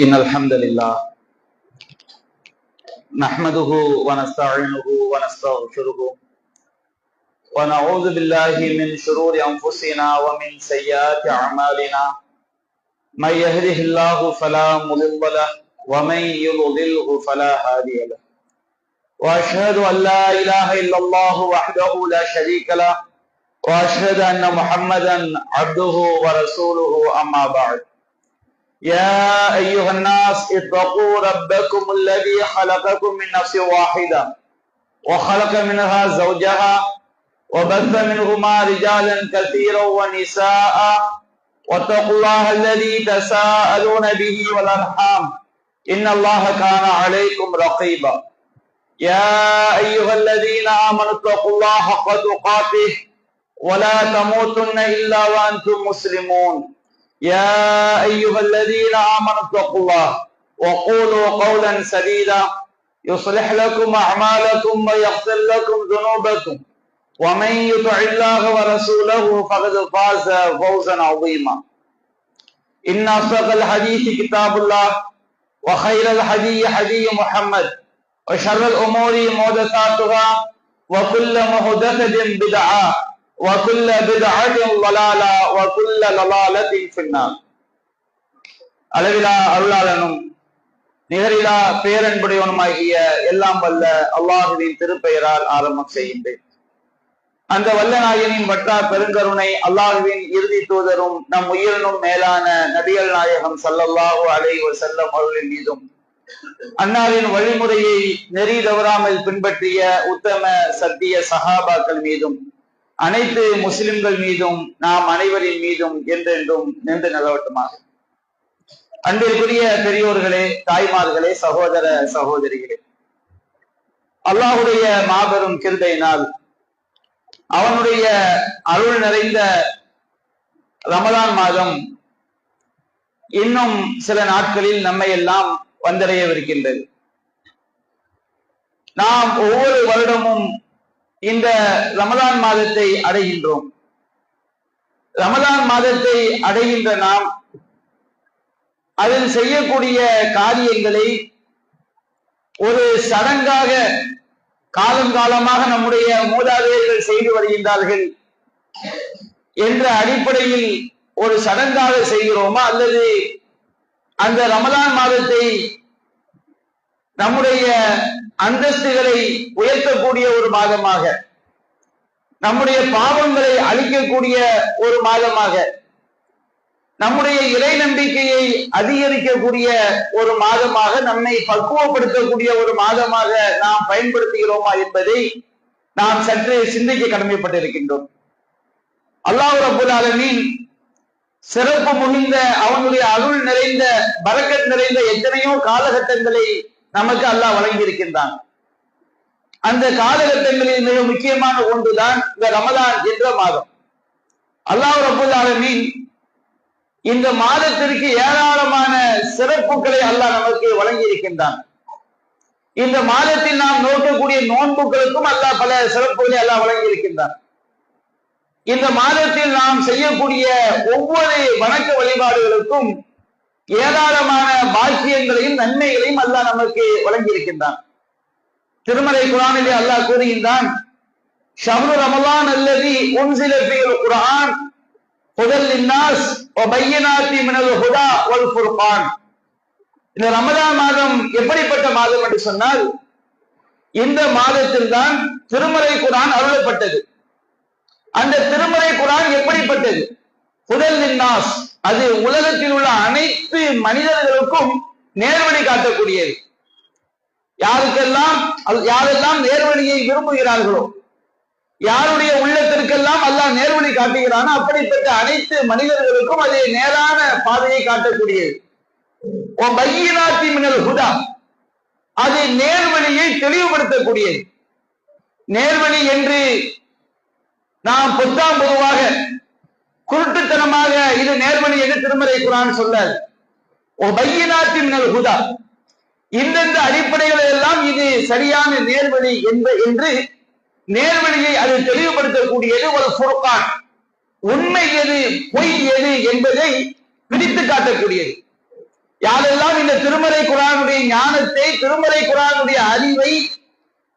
إن الحمد لله نحمده ونستعينه ونستغفره ونعوذ بالله من شرور أنفسنا ومن سيئات أعمالنا من يهده الله فلا مضل له ومن يضلله فلا هادي له وأشهد أن لا إله إلا الله وحده لا شريك له وأشهد أن محمدا عبده ورسوله أما بعد يا أيها الناس اتقوا ربكم الذي خلقكم من نفس واحدة وخلق منها زوجها وبث منهما رجالا كثيرا ونساء واتقوا الله الذي تساءلون به والأرحام إن الله كان عليكم رقيبا يا أيها الذين آمنوا اتقوا الله حق تقاته ولا تموتن إلا وأنتم مسلمون يا أيها الذين آمنوا اتقوا الله وقولوا قولا سديدا يصلح لكم أعمالكم ويغفر لكم ذنوبكم ومن يطع الله ورسوله فقد فاز فوزا عظيما إن أصدق الحديث كتاب الله وخير الهدي هدي محمد وشر الأمور محدثاتها وكل محدثة بدعة وكل بدعة ضلالة وكل ضلالة في النار. அளவிலா அருளாளனும் நிகரிலா பேரன்புடையவனுமாகிய எல்லாம் வல்ல அல்லாஹுவின் திருப்பெயரால் ஆரம்பம் செய்கின்றேன். அந்த வல்ல நாயனின் வட்டார் பெருங்கருணை அல்லாஹுவின் இறுதி தூதரும் நம் உயிரினும் மேலான நபிகள் நாயகம் ஸல்லல்லாஹு அலைஹி வஸல்லம் அவர்களின் மீதும் அன்னாரின் வழிமுறையை நெறி தவறாமல் பின்பற்றிய உத்தம சத்திய சஹாபாக்கள் மீதும் அனைத்து முஸ்லிம்கள் மீதும் நாம் அனைவரின் மீதும் என்றென்றும் நின்று நிலவட்டுமாக. அன்பிற்குரிய பெரியோர்களே, தாய்மார்களே, சகோதர சகோதரிகளே, அல்லாஹுடைய மாபெரும் கிருபையினால் அவனுடைய அருள் நிறைந்த ரமலான் மாதம் இன்னும் சில நாட்களில் நம்மை எல்லாம் வந்தடையவிருக்கின்றது. நாம் ஒவ்வொரு வருடமும் இந்த ரமலான் மாதத்தை அடைகின்றோம். ரமலான் மாதத்தை அடைகின்ற நாம் அதில் செய்யக்கூடிய காரியங்களை ஒரு சடங்காக காலங்காலமாக நம்முடைய மூதாதையர்கள் செய்து வருகின்றார்கள் என்ற அடிப்படையில் ஒரு சடங்காக செய்கிறோமா, அல்லது அந்த ரமலான் மாதத்தை நம்முடைய அந்தஸ்துகளை உயர்த்தக்கூடிய ஒரு மாதமாக, நம்முடைய பாவங்களை அழிக்கக்கூடிய ஒரு மாதமாக, நம்முடைய இறை நம்பிக்கையை அதிகரிக்கக்கூடிய ஒரு மாதமாக, நம்மை பக்குவப்படுத்தக்கூடிய ஒரு மாதமாக நாம் பயன்படுத்துகிறோமா என்பதை நாம் சற்று சிந்திக்க கடமைப்பட்டிருக்கின்றோம். அல்லாஹ் ரப்பல் ஆலமீன் சிறப்பு மிகுந்த அவனுடைய அருள் நிறைந்த பரக்கத் நிறைந்த எத்தனையோ காலகட்டங்களை நமக்கு அல்லாஹ் வழங்கி இருக்கின்றான். அந்த காலகட்டங்களில் மிக முக்கியமான ஒன்றுதான் இந்த ரமலான் என்ற மாதம். அல்லாஹ் ரப்பல் ஆலமீன் இந்த மாதத்திற்கு ஏராளமான சிறப்புகளை அல்லாஹ் நமக்கு வழங்கி இருக்கின்றான். இந்த மாதத்தில் நாம் நோக்கக்கூடிய நோன்புகளுக்கும் அல்லாஹ் பல சிறப்புகளை அல்லாஹ் வழங்கி இருக்கின்றான். இந்த மாதத்தில் நாம் செய்யக்கூடிய ஒவ்வொரு வணக்க வழிபாடுகளுக்கும் ஏராளமான பாக்கியங்களையும் நன்மைகளையும் அல்லாஹ் நமக்கு வழங்கி இருக்கின்றான். திருமறை குர்ஆனிலே அல்லாஹ் கூறுகின்றான், ஷஹ்ரு ரமலான் அல்லதி உன்ஸில ஃபீஹில் குர்ஆன் ஹுதல் லின்னாஸ் வ பையினாத்தி மினல் ஹுதா வல் ஃபுர்கான். இந்த ரமலான் மாதம் எப்படிப்பட்ட மாதம் என்று சொன்னால், இந்த மாதத்தில் தான் திருமறை குர்ஆன் அருளப்பட்டது. அந்த திருமறை குர்ஆன் எப்படிப்பட்டது? ஹுதல் லின்னாஸ், அது உலகத்தில் உள்ள அனைத்து மனிதர்களுக்கும் நேர்வழி காட்டக்கூடியது. யாரெல்லாம் நேர்வழியை விரும்புகிறார்களோ, யாருடைய உள்ளத்திற்கெல்லாம் அல்லாஹ் நேர்வழி காட்டுகிறானோ அப்படிப்பட்ட அனைத்து மனிதர்களுக்கும் அது நேரான பாதையை காட்டக்கூடியது. மினல் ஹுதா, அது நேர்வழியை தெளிவுபடுத்தக்கூடியது. நேர்வழி என்று நாம் பொதுவாக குருட்டுத்தனமாக இது நேர்வழி என்று திருமறை குர்ஆன் சொல்லாது. மினல் ஹுதா, இந்தந்த அடிப்படைகள் எல்லாம் இது சரியான நேர்வழி என்று நேர்வழியை அது தெளிவுபடுத்தக்கூடியது. ஒரு ஃபுர்கான், உண்மை எது பொய் எது என்பதை பிரித்து காட்டக்கூடியது. யாரெல்லாம் இந்த திருமறை குர்ஆனுடைய ஞானத்தை, திருமறை குர்ஆனுடைய அறிவை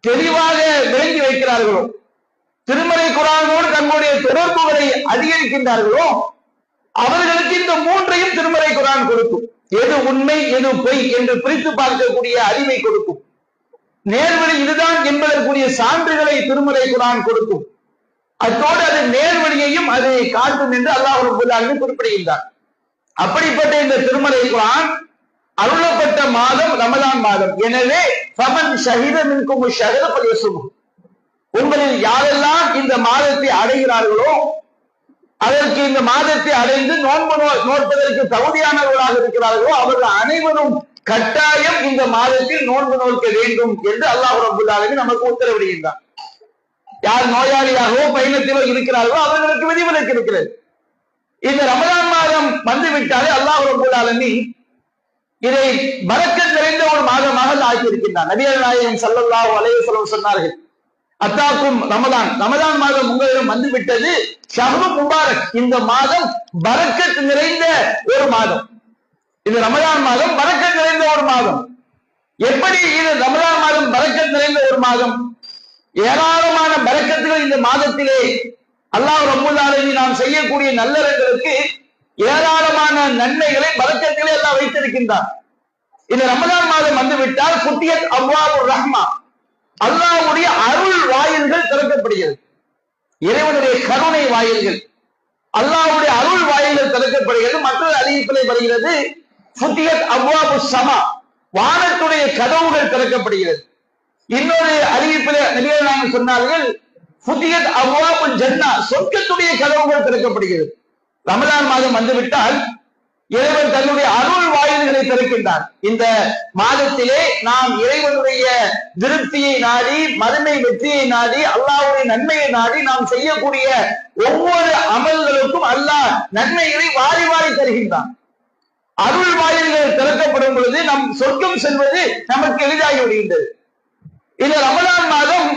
தெளிவாக விளங்கி வைக்கிறார்களோ, திருமறை குர்ஆனோடு தங்களுடைய தொடர்புகளை அதிகரிக்கின்றார்களோ, அவர்களுக்கு இந்த மூன்றையும் திருமறை குர்ஆன் கொடுக்கும். எது உண்மை எது பொய் என்று பிரித்து பார்க்கக்கூடிய அறிவை கொடுக்கும். நேர்வழி இதுதான் என்பதற்குரிய சான்றுகளை திருமறை குர்ஆன் கொடுக்கும். அத்தோடு அது நேர்வழியையும் அதை காட்டும் என்று அல்லாஹ் ரப்பல் ஆலமீன் குறிப்பிடுகின்றார். அப்படிப்பட்ட இந்த திருமறை குர்ஆன் அருளப்பட்ட மாதம் ரமலான் மாதம். எனவே ஃபமன் ஷஹித மின்கும் ஷஹர ஃபல்யஸும், உங்களில் யாரெல்லாம் இந்த மாதத்தை அடைகிறார்களோ, அதற்கு இந்த மாதத்தை அடைந்து நோன்பு நோட்பதற்கு தகுதியானவர்களாக இருக்கிறார்களோ, அவர்கள் அனைவரும் கட்டாயம் இந்த மாதத்தில் நோன்பு நோக்க வேண்டும் என்று அல்லாஹ் ரப்பல் ஆலமீன் நமக்கு உத்தரவிடுகின்றார். யார் நோயாளியாகவோ பயணத்திலோ இருக்கிறார்களோ அவர்களுக்கு விதிவிலக்கு இருக்கிறது. இந்த ரமலான் மாதம் வந்துவிட்டாலே அல்லாஹ் ரப்பல் ஆலமீன் இதை பரக்கத் நிறைந்த ஒரு மாதமாக ஆக்கியிருக்கின்றார். நபிகள் நாயகம் ஸல்லல்லாஹு அலைஹி வஸல்லம் சொன்னார்கள், அத்தாக்கும் ரமலான், ரமலான் மாதம் உங்களிடம் வந்துவிட்டது, ஷஹ்ரு முபாரக், இந்த மாதம் பரக்கத் நிறைந்த ஒரு மாதம். இந்த ரமலான் மாதம் பரக்கத் நிறைந்த ஒரு மாதம். எப்படி இது ரமலான் மாதம் பரக்கத் நிறைந்த ஒரு மாதம்? ஏராளமான பரக்கத்துகள் இந்த மாதத்திலே அல்லாஹ் ரப்பல் ஆலமீன் நாம் செய்யக்கூடிய நல்லறங்களுக்கு ஏராளமான நன்மைகளை பரக்கத்திலே எல்லாம் வைத்திருக்கின்றார். இந்த ரமலான் மாதம் வந்துவிட்டால் ஃபுத்தியத் அப்வாபுர் ரஹ்மா, அல்லாஹ்வுடைய அருள் வாயில்கள் திறக்கப்படுகிறது. இறைவனுடைய கருணை வாயில்கள், அல்லாஹ்வுடைய அருள் வாயில்கள் திறக்கப்படுகிறது. மற்றொரு அறிவிப்பிலே வருகிறது, ஃபுத்தியத் அப்வாபுஸ் ஸமா, வானத்துடைய கதவுகள் திறக்கப்படுகிறது. இன்னொரு அறிவிப்பிலே நபிகள் நாயகம் சொன்னார்கள், ஃபுத்தியத் அப்வாபுல் ஜன்னா, சொர்க்கத்துடைய கதவுகள் திறக்கப்படுகிறது. ரமலான் மாதம் வந்துவிட்டால் இறைவன் தன்னுடைய அருள் வாயில்களை திறக்கின்றார். இந்த மாதத்திலே நாம் இறைவனுடைய திருப்தியை நாடி, மறுமை வெற்றியை நாடி, அல்லாஹ்வுடைய நன்மையை நாடி நாம் செய்யக்கூடிய ஒவ்வொரு அமல்களுக்கும் அல்லாஹ் நன்மைகளை வாரி வாரி தருகின்றான். அருள் வாயில்கள் திறக்கப்படும் பொழுது நம் சொர்க்கம் செல்வது நமக்கு எளிதாகி விடுகின்றது. இந்த ரமலான் மாதம்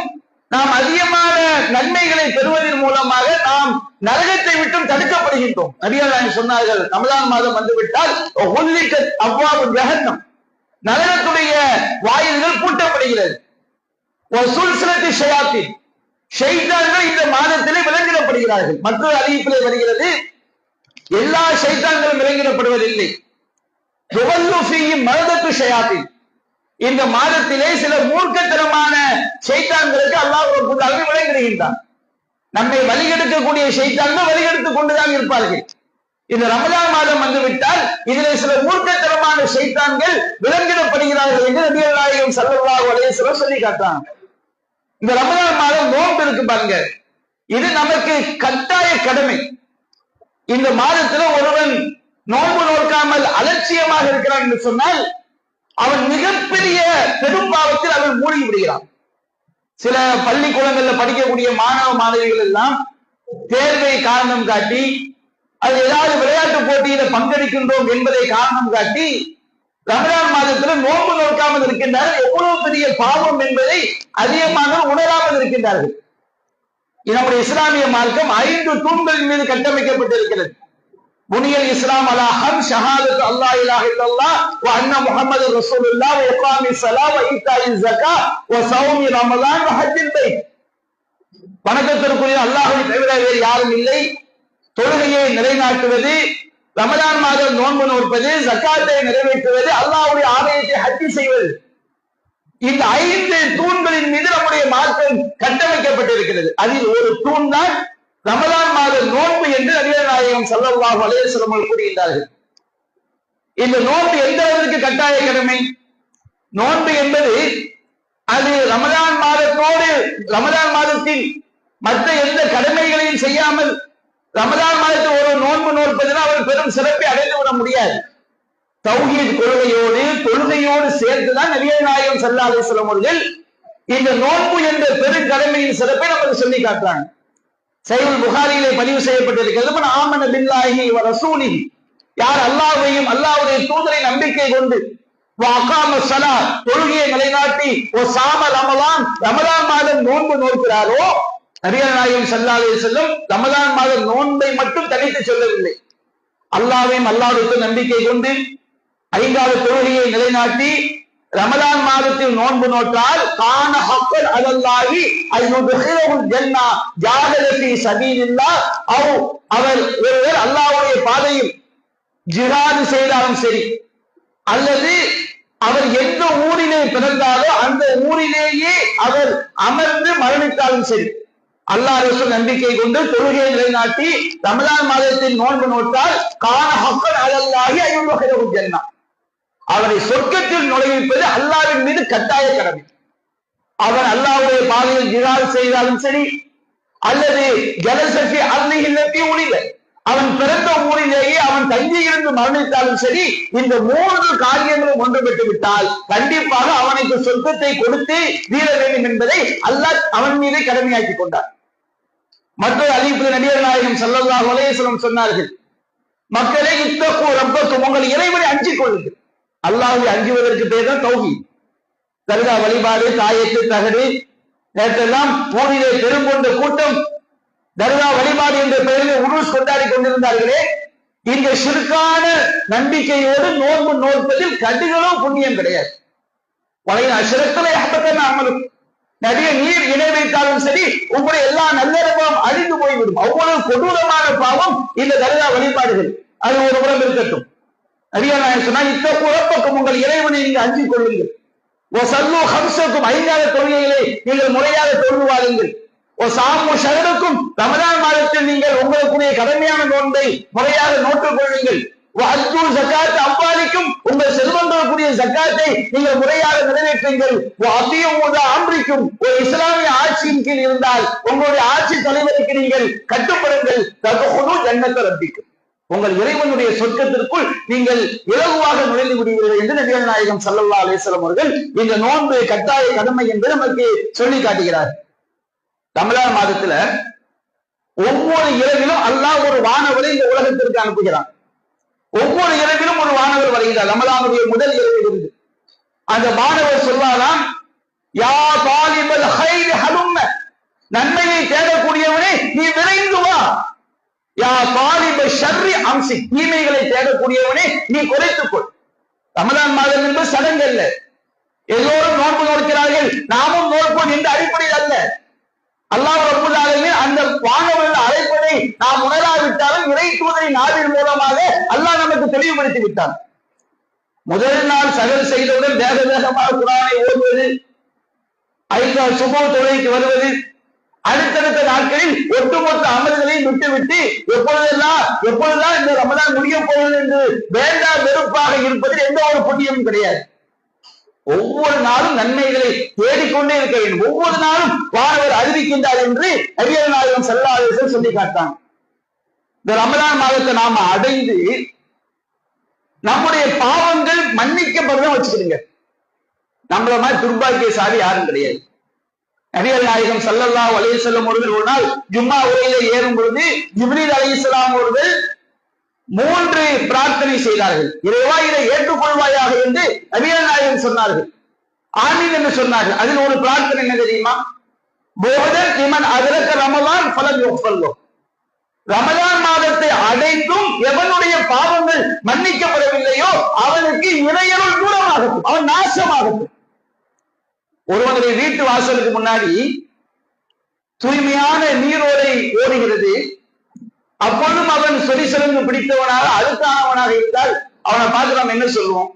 நாம் அதிகமான நன்மைகளை பெறுவதன் மூலமாக நாம் நரகத்தை விட்டும் தடுக்கப்படுகின்றோம். நபிகள் சொன்னார்கள், ரமலான் மாதம் வந்துவிட்டால் அவ்வாறு ஜஹன்னம், நரகத்துடைய வாயில்கள் பூட்டப்படுகிறது. ஷைத்தான்கள் இந்த மாதத்திலே விலங்கிடப்படுகிறார்கள். மற்றொரு அறிவிப்பிலே வருகிறது, எல்லா ஷைத்தான்களும் விலங்கிடப்படுவதில்லை. மரதத்து ஷயாத்தீன், இந்த மாதத்திலே சில மூர்க்கத்தனமான ஷைத்தான்களுக்கு அல்லாஹ் ரப்பல் ஆலமீன் விலங்கிடுகின்றான். நம்மை வழிகெடுக்கக்கூடிய ஷைத்தான்கள் வழிகெடுத்துக் கொண்டுதான் இருப்பார்கள். இந்த ரமலான் மாதம் வந்துவிட்டால் இதிலே சில மூர்க்கத்தனமான ஷைத்தான்கள் விலங்கிடப்படுகிறார்கள் என்று நபிகள் நாயகம் ஸல்லல்லாஹு அலைஹி வஸல்லம் சொல்லி காட்டாங்க. இந்த ரமலான் மாதம் நோன்பு இருக்கு பாருங்க, இது நமக்கு கட்டாய கடமை. இந்த மாதத்துல ஒருவன் நோன்பு நோக்காமல் அலட்சியமாக இருக்கிறான் என்று சொன்னால் அவன் மிகப்பெரிய பெரும் பாவத்தில் அவன் மூழ்கி விடுகிறான். சில பள்ளிக்கூடங்கள்ல படிக்கக்கூடிய மாணவ மாணவிகள் எல்லாம் தேர்வை காரணம் காட்டி, அது ஏதாவது விளையாட்டு போட்டியில பங்கெடுக்கின்றோம் என்பதை காரணம் காட்டி ரமலான் மாதத்தில் நோன்பு நோக்காமல் இருக்கின்றார்கள். எவ்வளவு பெரிய பாவம் என்பதை அதிகமாக உணராமல் இருக்கின்றார்கள். நம்முடைய இஸ்லாமிய மார்க்கம் 5 தூண்களின் மீது கட்டமைக்கப்பட்டிருக்கிறது. புனியல் இஸ்லாம் அலா ஹம் ஷஹாதத் அல்லாஹ் இலாஹ இல்லல்லாஹ் வ அன்ன முஹம்மது ரசூலுல்லாஹ் வ இகாமிஸ் ஸலாத் வ ஈதாஇஸ் ஸகாத் வ ஸௌமி ரமலான் வ ஹஜ்ஜில் பைத். வணக்கத்திற்குரிய அல்லாஹ்வை தவிர வேறு யாரும் இல்லை. தொழுகையை நிலைநாட்டுவது, ரமலான் மாதம் நோன்பு நோற்பது, ஜக்காத்தை நிறைவேற்றுவது, அல்லாஹ்வுடைய ஆலயத்தை ஹஜ் செய்வது, இந்த 5 தூண்களின் மீது நம்முடைய மார்க்கம் கட்டமைக்கப்பட்டிருக்கிறது. அதில் ஒரு தூண் தான் ரமலான் மாத நோன்பு என்று நபிகள் நாயகம் ஸல்லல்லாஹு அலைஹி வஸல்லம் அவர்கள் கூறுகின்றார்கள். இந்த நோன்பு எந்த அளவிற்கு கட்டாய கடமை? நோன்பு என்பது அது ரமலான் மாதத்தோடு, ரமலான் மாதத்தில் மற்ற எந்த கடமைகளையும் செய்யாமல் ரமலான் மாதத்தில் ஒரு நோன்பு நோற்பதினால் அவர் பெரும் சிறப்பை அடைந்து விட முடியாது. தௌஹீத் கொள்கையோடு தொழுகையோடு சேர்த்துதான் நபிகள் நாயகம் ஸல்லல்லாஹு அலைஹி வஸல்லம் அவர்கள் இந்த நோன்பு என்ற பெரும் கடமையின் சிறப்பை நமக்கு சொல்லி காட்டுறாங்க. சஹீஹுல் புகாரியிலே பதிவு செய்யப்பட்டிருக்கிறது, மன் ஆமன பில்லாஹி வ ரசூலிஹி, யார் அல்லாஹ்வையும் அல்லாஹ்வுடைய தூதரை நம்பிக்கை கொண்டு வ அகாம ஸலாத், தொழுகையை நிலைநாட்டி வ ஸாம ரமலான், ரமலான் மாதம் நோன்பு நோக்கிறாரோ, நபிகள் நாயகம் ஸல்லல்லாஹு அலைஹி வஸல்லம் ரமலான் மாதம் நோன்பை மட்டும் தனித்து சொல்லவில்லை. அல்லாஹ்வையும் அல்லாஹ்வுடைய நம்பிக்கை கொண்டு 5வது தொழுகையை நிலைநாட்டி ரமலான் மாதத்தில் நோன்பு நோற்றால் கான ஹக்கன் அலல்லாஹி அய்யுத்ஹிலஹுல் ஜன்னah ஜாஹத ஃபீ சபீலில்லாஹ், அவர் ஒருவர் அல்லாஹ்வுடைய பாதையில் ஜிஹாத் செய்தாலும் சரி, அல்லது அவர் எந்த ஊரிலே பிறந்தாரோ அந்த ஊரிலேயே அவர் அமர்ந்து மரணித்தாலும் சரி, அல்லாஹ் ரசூல் நம்பிக்கை கொண்டு தொழுகையை நிலைநாட்டி ரமலான் மாதத்தில் நோன்பு நோற்றால் கான ஹக்கன் அலல்லாஹி அய்யுத்ஹிலஹுல் ஜன்னah, அவரை சொர்க்கத்தில் நுழைவிப்பது அல்லாஹ்வின் மீது கட்டாய கடமை. அவன் அல்லாஹ்வுடைய பாதையில் ஜிஹாத் செய்தாலும் சரி, அல்லது ஜலசஃபி அர்லிஹில்லதி உலித, அவன் பிறந்த ஊரிலேயே அவன் தங்கி இருந்து மரணித்தாலும் சரி, இந்த 3 காரியங்களும் ஒன்றுபட்டு விட்டால் கண்டிப்பாக அவனுக்கு சொர்க்கத்தை கொடுத்து தீர வேண்டும் என்பதை அல்லாஹ் அவன் மீது கடமையாக்கி கொண்டார். மற்றொரு அறிவிப்பில் நபிகள் நாயகம் ஸல்லல்லாஹு அலைஹி வஸல்லம் சொன்னார்கள், மக்களே இத்தகு ரப்பக்கும், உங்கள் இறைவனை அஞ்சிக் கொள்ளுங்கள். அல்லாஹ்வை அஞ்சுவதற்கு பேர் தான் தௌஹீத். தர்கா வழிபாடு, தாயத்து தகடு, நேற்றெல்லாம் ஊரிலே பெருங்கொண்ட கூட்டம் தர்கா வழிபாடு என்ற பெயரில் உருஸ் கொண்டாடி கொண்டிருந்தார்களே, இந்த ஷிர்கான நம்பிக்கையோடு நோன்பு நோற்பதில் கடுகளோ புண்ணியம் கிடையாது. வலையின் அஷ்ரக்களை ஹபத்தன அமலும், நிறைய நீர் இணை வைத்தாலும் சரி உங்களுடைய எல்லா நல்லறவும் அழிந்து போய்விடும். அவ்வளவு கொடூரமான பாவம் இந்த தர்கா வழிபாடுகள். அது ஒரு புறம் இருக்கட்டும். நபிகள் நாயகம் சொன்னா, இத்தகு ரப்பக்கும், உங்கள் இறைவனை நீங்கள் அஞ்சிக் கொள்ளுங்கள். ஓ சல்லு ஹம்ஸக்கும், 5வது தொழுகைகளை நீங்கள் முறையாக தொழுது வாருங்கள். ஓ சாமு ஷஹருக்கும், ரமலான் மாதத்தில் நீங்கள் உங்களுக்குரிய கடமையான நோன்பை முறையாக நோட்டுக் கொள்ளுங்கள். ஓ அஜ்ஜு ஜகாத் அம்வாலிக்கும், உங்கள் செல்வங்களுக்குரிய ஜகாத்தை நீங்கள் முறையாக நிறைவேற்றுங்கள். ஓ அத்தியமுதா அம்ரிக்கும், ஒரு இஸ்லாமிய ஆட்சியின் கீழ் இருந்தால் உங்களுடைய ஆட்சி தலைவருக்கு நீங்கள் கட்டுப்படுங்கள். ததுகுலு ஜன்னத ரப்பிக்கும், உங்கள் இறைவனுடைய சொர்க்கத்திற்குள் நீங்கள் இலகுவாக நுழைந்து விடுவீர்கள் என்று நபிகள் நாயகம் ஸல்லல்லாஹு அலைஹி வஸல்லம் அவர்கள் இந்த நோன்பு கட்டாய கடமை என்று நமக்கு சொல்லி காட்டுகிறார். ரமலான் மாதத்துல ஒவ்வொரு இரவிலும் அல்லாஹ் ஒரு வானவரை இந்த உலகத்திற்கு அனுப்புகிறான். ஒவ்வொரு இரவிலும் ஒரு வானவர் வருகிறார். ரமலானுடைய முதல் இரவில் இருந்து அந்த வானவர் சொல்வாராம், யா தாலிபல் ஹைர் ஹலும்ம, நன்மையை தேடக்கூடியவனே நீ விரைந்து வா. யா தாலிப ஷர்ரி அம்சி, தீமைகளை தேடக்கூடியவனே நீ குறைத்துக் கொள். ரமலான் மாதம் என்பது சடங்கு அல்ல. எல்லோரும் நோன்பு நோக்கிறார்கள் நாமும் நோற்போம் என்ற அடிப்படையில் அல்ல. அல்லாஹ் ரப்பல் ஆலமீன் அந்த வானவர்கள் அழைப்பதை நாம் உணராவிட்டாலும் இறை தூதரின் நாவின் மூலமாக அல்லாஹ் நமக்கு தெளிவுபடுத்தி விட்டான். முதல் நாள் சகல் செய்தவுடன் வேக வேகமாக குர்ஆனை ஓதுவது, 5 சுபஹ் தொழுகைக்கு வருவது, அடுத்தடுத்த நாட்களில் ஒட்டுமொத்த அமல்களையும் விட்டுவிட்டு எப்பொழுதுதான் இந்த ரமலான் முடிய போவது என்று வேண்டாம் வெறுப்பாக இருப்பதில் எந்த ஒரு புண்ணியமும் கிடையாது. ஒவ்வொரு நாளும் நன்மைகளை தேடிக்கொண்டே இருக்க வேண்டும். ஒவ்வொரு நாளும் வானவர் அறிவிக்கின்றார் என்று நபிகள் நாயகம் ஸல்லல்லாஹு அலைஹி வஸல்லம் சொல்லி காட்டாங்க. இந்த ரமலான் மாதத்தை நாம அடைந்து நம்முடைய பாவங்கள் மன்னிக்கப்படுறத வச்சுக்கிடுங்க. நம்மள மாதிரி துர்பாக்கியசாலி யாரும் கிடையாது. நபிகள் நாயகம் ஸல்லல்லாஹு அலைஹி வஸல்லம் அவர்கள் ஒரு நாள் ஜும்மா உரையிலே ஏறும் பொழுது ஜிப்ரீல் அலைஹிஸ்ஸலாம் அவர்கள் 3 பிரார்த்தனை செய்தார்கள். இறைவா இதை ஏற்றுக்கொள்வாயாக என்று நபிகள் நாயகம் சொன்னார்கள். ஆமீன் என்று சொன்னார்கள். அதில் ஒரு பிரார்த்தனை என்ன தெரியுமா? போதன் இமன் அதரக்க ரமலான் ஃபலம் யுஃபல்லு, ரமலான் மாதத்தை அடைந்தும் எவனுடைய பாவங்கள் மன்னிக்கப்படவில்லையோ அவனுக்கு இறையருள் தூரமாகட்டும், அவன் நாசமாகட்டும். ஒருவனுடைய வீட்டு வாசலுக்கு முன்னாடி தூய்மையான நீரோடை ஓடுகிறது. அப்பொழுதும் அவன் சொரிசலங்கு பிடித்தவனாக அழுக்கானவனாக இருந்தால் அவனை பார்த்து நாம் என்ன சொல்லுவோம்?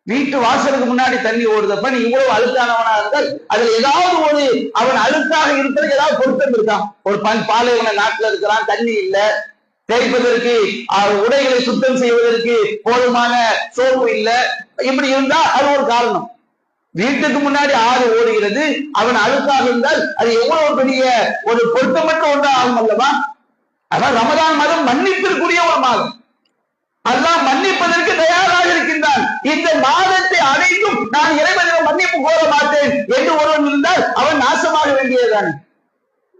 வீட்டு வாசலுக்கு முன்னாடி தண்ணி ஓடுதப்ப நீ இவ்வளவு அழுக்கானவனா இருந்தால் அதுல ஏதாவது ஒரு அவன் அழுக்காக இருக்கிறதுக்கு ஏதாவது பொருத்தம் இருக்கான்? ஒரு பாலைவன நாட்டுல இருக்கிறான், தண்ணி இல்ல, தேய்ப்பதற்கு உடைகளை சுத்தம் செய்வதற்கு போதுமான சோப்பு இல்ல, இப்படி இருந்தா அது ஒரு காரணம். வீட்டுக்கு முன்னாடி ஆறு ஓடுகிறது, அவன் அழுக்காக இருந்தால் அது எவ்வளவு பெரிய ஒரு பொருத்தமற்ற ஒன்றா ஆகும் அல்லவா? அதான் ரமலான் மாதம் மன்னிப்பிற்குரிய ஒரு மாதம். அல்லாஹ் மன்னிப்பதற்கு தயாராக இருக்கின்றான். இந்த மாதத்தை அடைந்தும் நான் இறைவனிடம் மன்னிப்பு கோர மாட்டேன் என்று ஒருவன் இருந்தால் அவன் நாசமாக வேண்டியதுதான்.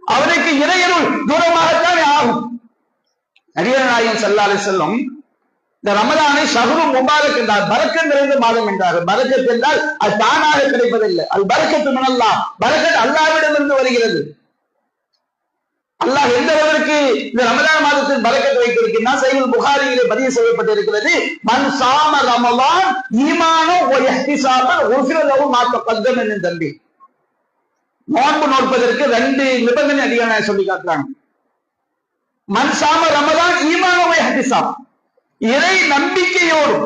அவனுக்கு இறையருள் தூரமாகத்தான் ஆகும். நபிகள் நாயகம் ஸல்லல்லாஹு அலைஹி வஸல்லம் இந்த ரமலானை ஷஹ்ரு முபாரக் என்றார், பரக்கத் நிறைந்த மாதம் என்றார். பரக்கத் என்றால் அது தானாக கிடைப்பதில்லை, அது பரக்கத்து மினல்லாஹ், பரக்கத் அல்லாஹ்விடமிருந்து வருகிறது. அல்லாஹ் எந்த அளவிற்கு இந்த ரமலான் மாதத்தில் பரக்கத் வைத்திருக்கிறார்? சஹீஹ் புகாரியிலே பதிவு செய்யப்பட்டிருக்கிறது, மன் சாம ரமலான் ஈமானன் வ இஹ்திசாபன் உஃபிர லஹு மா தகத்தம மின் தம்பி. நோன்பு நோற்பதற்கு 2 நிபந்தனை அதிகாரம் சொல்லி காட்டுறாங்க. மன் சாம ரமலான் ஈமானன் வ இஹ்திசாப், இறை நம்பிக்கையோடு,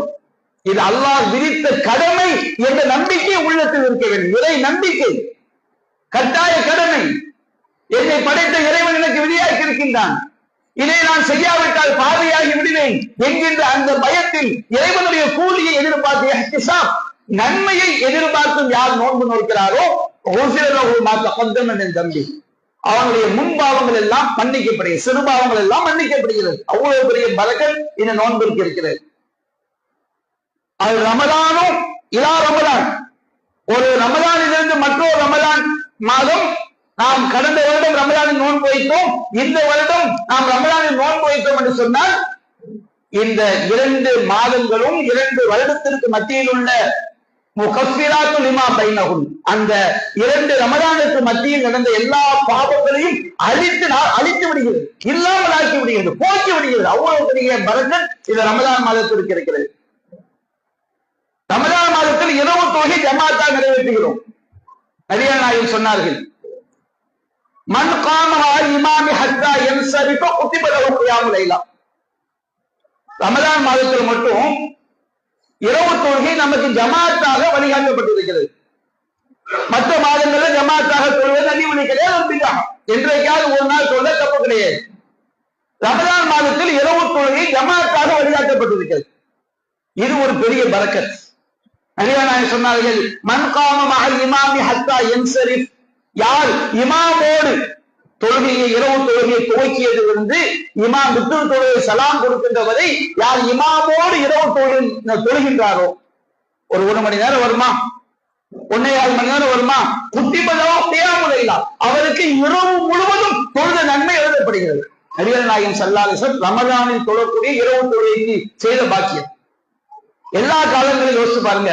இது அல்லாஹ் விதித்த கடமை என்ற நம்பிக்கை உள்ளத்தில் இருக்க வேண்டும். இறை நம்பிக்கை கட்டாய கடமை. என்னை படைத்த இறைவன் எனக்கு விதியாக்கி இருக்கின்றான், இதை நான் செய்யாவிட்டால் பாவியாகி விடுவேன் என்கின்ற அந்த பயத்தில் இறைவனுடைய கூலியை எதிர்பார்த்து நன்மையை எதிர்பார்த்தும் யார் நோன்பு நோக்கிறாரோ என் தம்பி அவனுடைய முன்பாவங்கள் எல்லாம் மன்னிக்கப்படுகிறது, சிறுபாவங்கள் எல்லாம் மன்னிக்கப்படுகிறது. அவ்வளவு பெரிய பரக்கத் இந்த நோன்பிற்கு இருக்கிறது. அது ரமலானும் இலா ரமலான், ஒரு ரமலானிலிருந்து மற்றொரு ரமலான் மாதம். நாம் கடந்த வருடம் ரமலானில் நோன்பு வைத்தோம், இந்த வருடம் நாம் ரமலானில் நோன்பு வைத்தோம் என்று சொன்னால் இந்த 2 மாதங்களும் 2 வருடத்திற்கு மத்தியில் உள்ள முகஃபிராத்து லிமா பைனஹும், அந்த 2 ரமலானுக்கு மத்தியில் நடந்த எல்லா பாவங்களையும் அழித்து விடுகிறது, இல்லாமல் ஆக்கி விடுகிறது, போக்கி விடுகிறது. அவ்வளவு பெரிய பரக்கத் இந்த ரமலான் மாதத்திற்கு இருக்கிறது. ரமலான் மாதத்தில் இரவு தொகை ஜமாத்தாக நிறைவேற்றுகிறோம். நபிகள் நாயகம் சொன்னார்கள், மன் காம இமாமி ஹத்தா யன்ஸரிஃப குதிப லஹு கியாமுல் லைலா. ரமலான் மாதத்தில் மட்டும் இரவு தொழுகை நமக்கு ஜமாத்தாக வழிகாட்டப்பட்டிருக்கிறது. மற்ற மாதங்களில் ஜமாத்தாக தொழுவது நபிவழி கிடையாது, என்றைக்காவது ஒரு நாள் தொழுத தப்பு கிடையாது. ரமலான் மாதத்தில் இரவு தொழுகை ஜமாத்தாக வழிகாட்டப்பட்டிருக்கிறது. இது ஒரு பெரிய பரக்கத். நபிகள் நாயகம் சொன்னார்கள், மன் காம மஅல் இமாமி ஹத்தா யன்ஸரிஃப், யார் இமாமோடு தொழுகையை இரவு தொழுகையை துவக்கியதிலிருந்து இமாம் விட்டு தொழுகை சலாம் கொடுக்கின்றவரை யார் இமாமோடு இரவு தொழுகின்றாரோ, ஒரு 1 மணி நேரம் வருமா, 1.25 மணி நேரம் வருமா, குத்திபதோ கியாமுல் லைலா, அவருக்கு இரவு முழுவதும் தொழுத நன்மை எழுதப்படுகிறது. நபிகள் நாயகம் ஸல்லல்லாஹு அலைஹி வஸல்லம் ரமலானில் தொழக்கூடிய இரவு தொழுகைக்கு செய்த பாக்கியம். எல்லா காலங்களிலும் யோசிச்சு பாருங்க.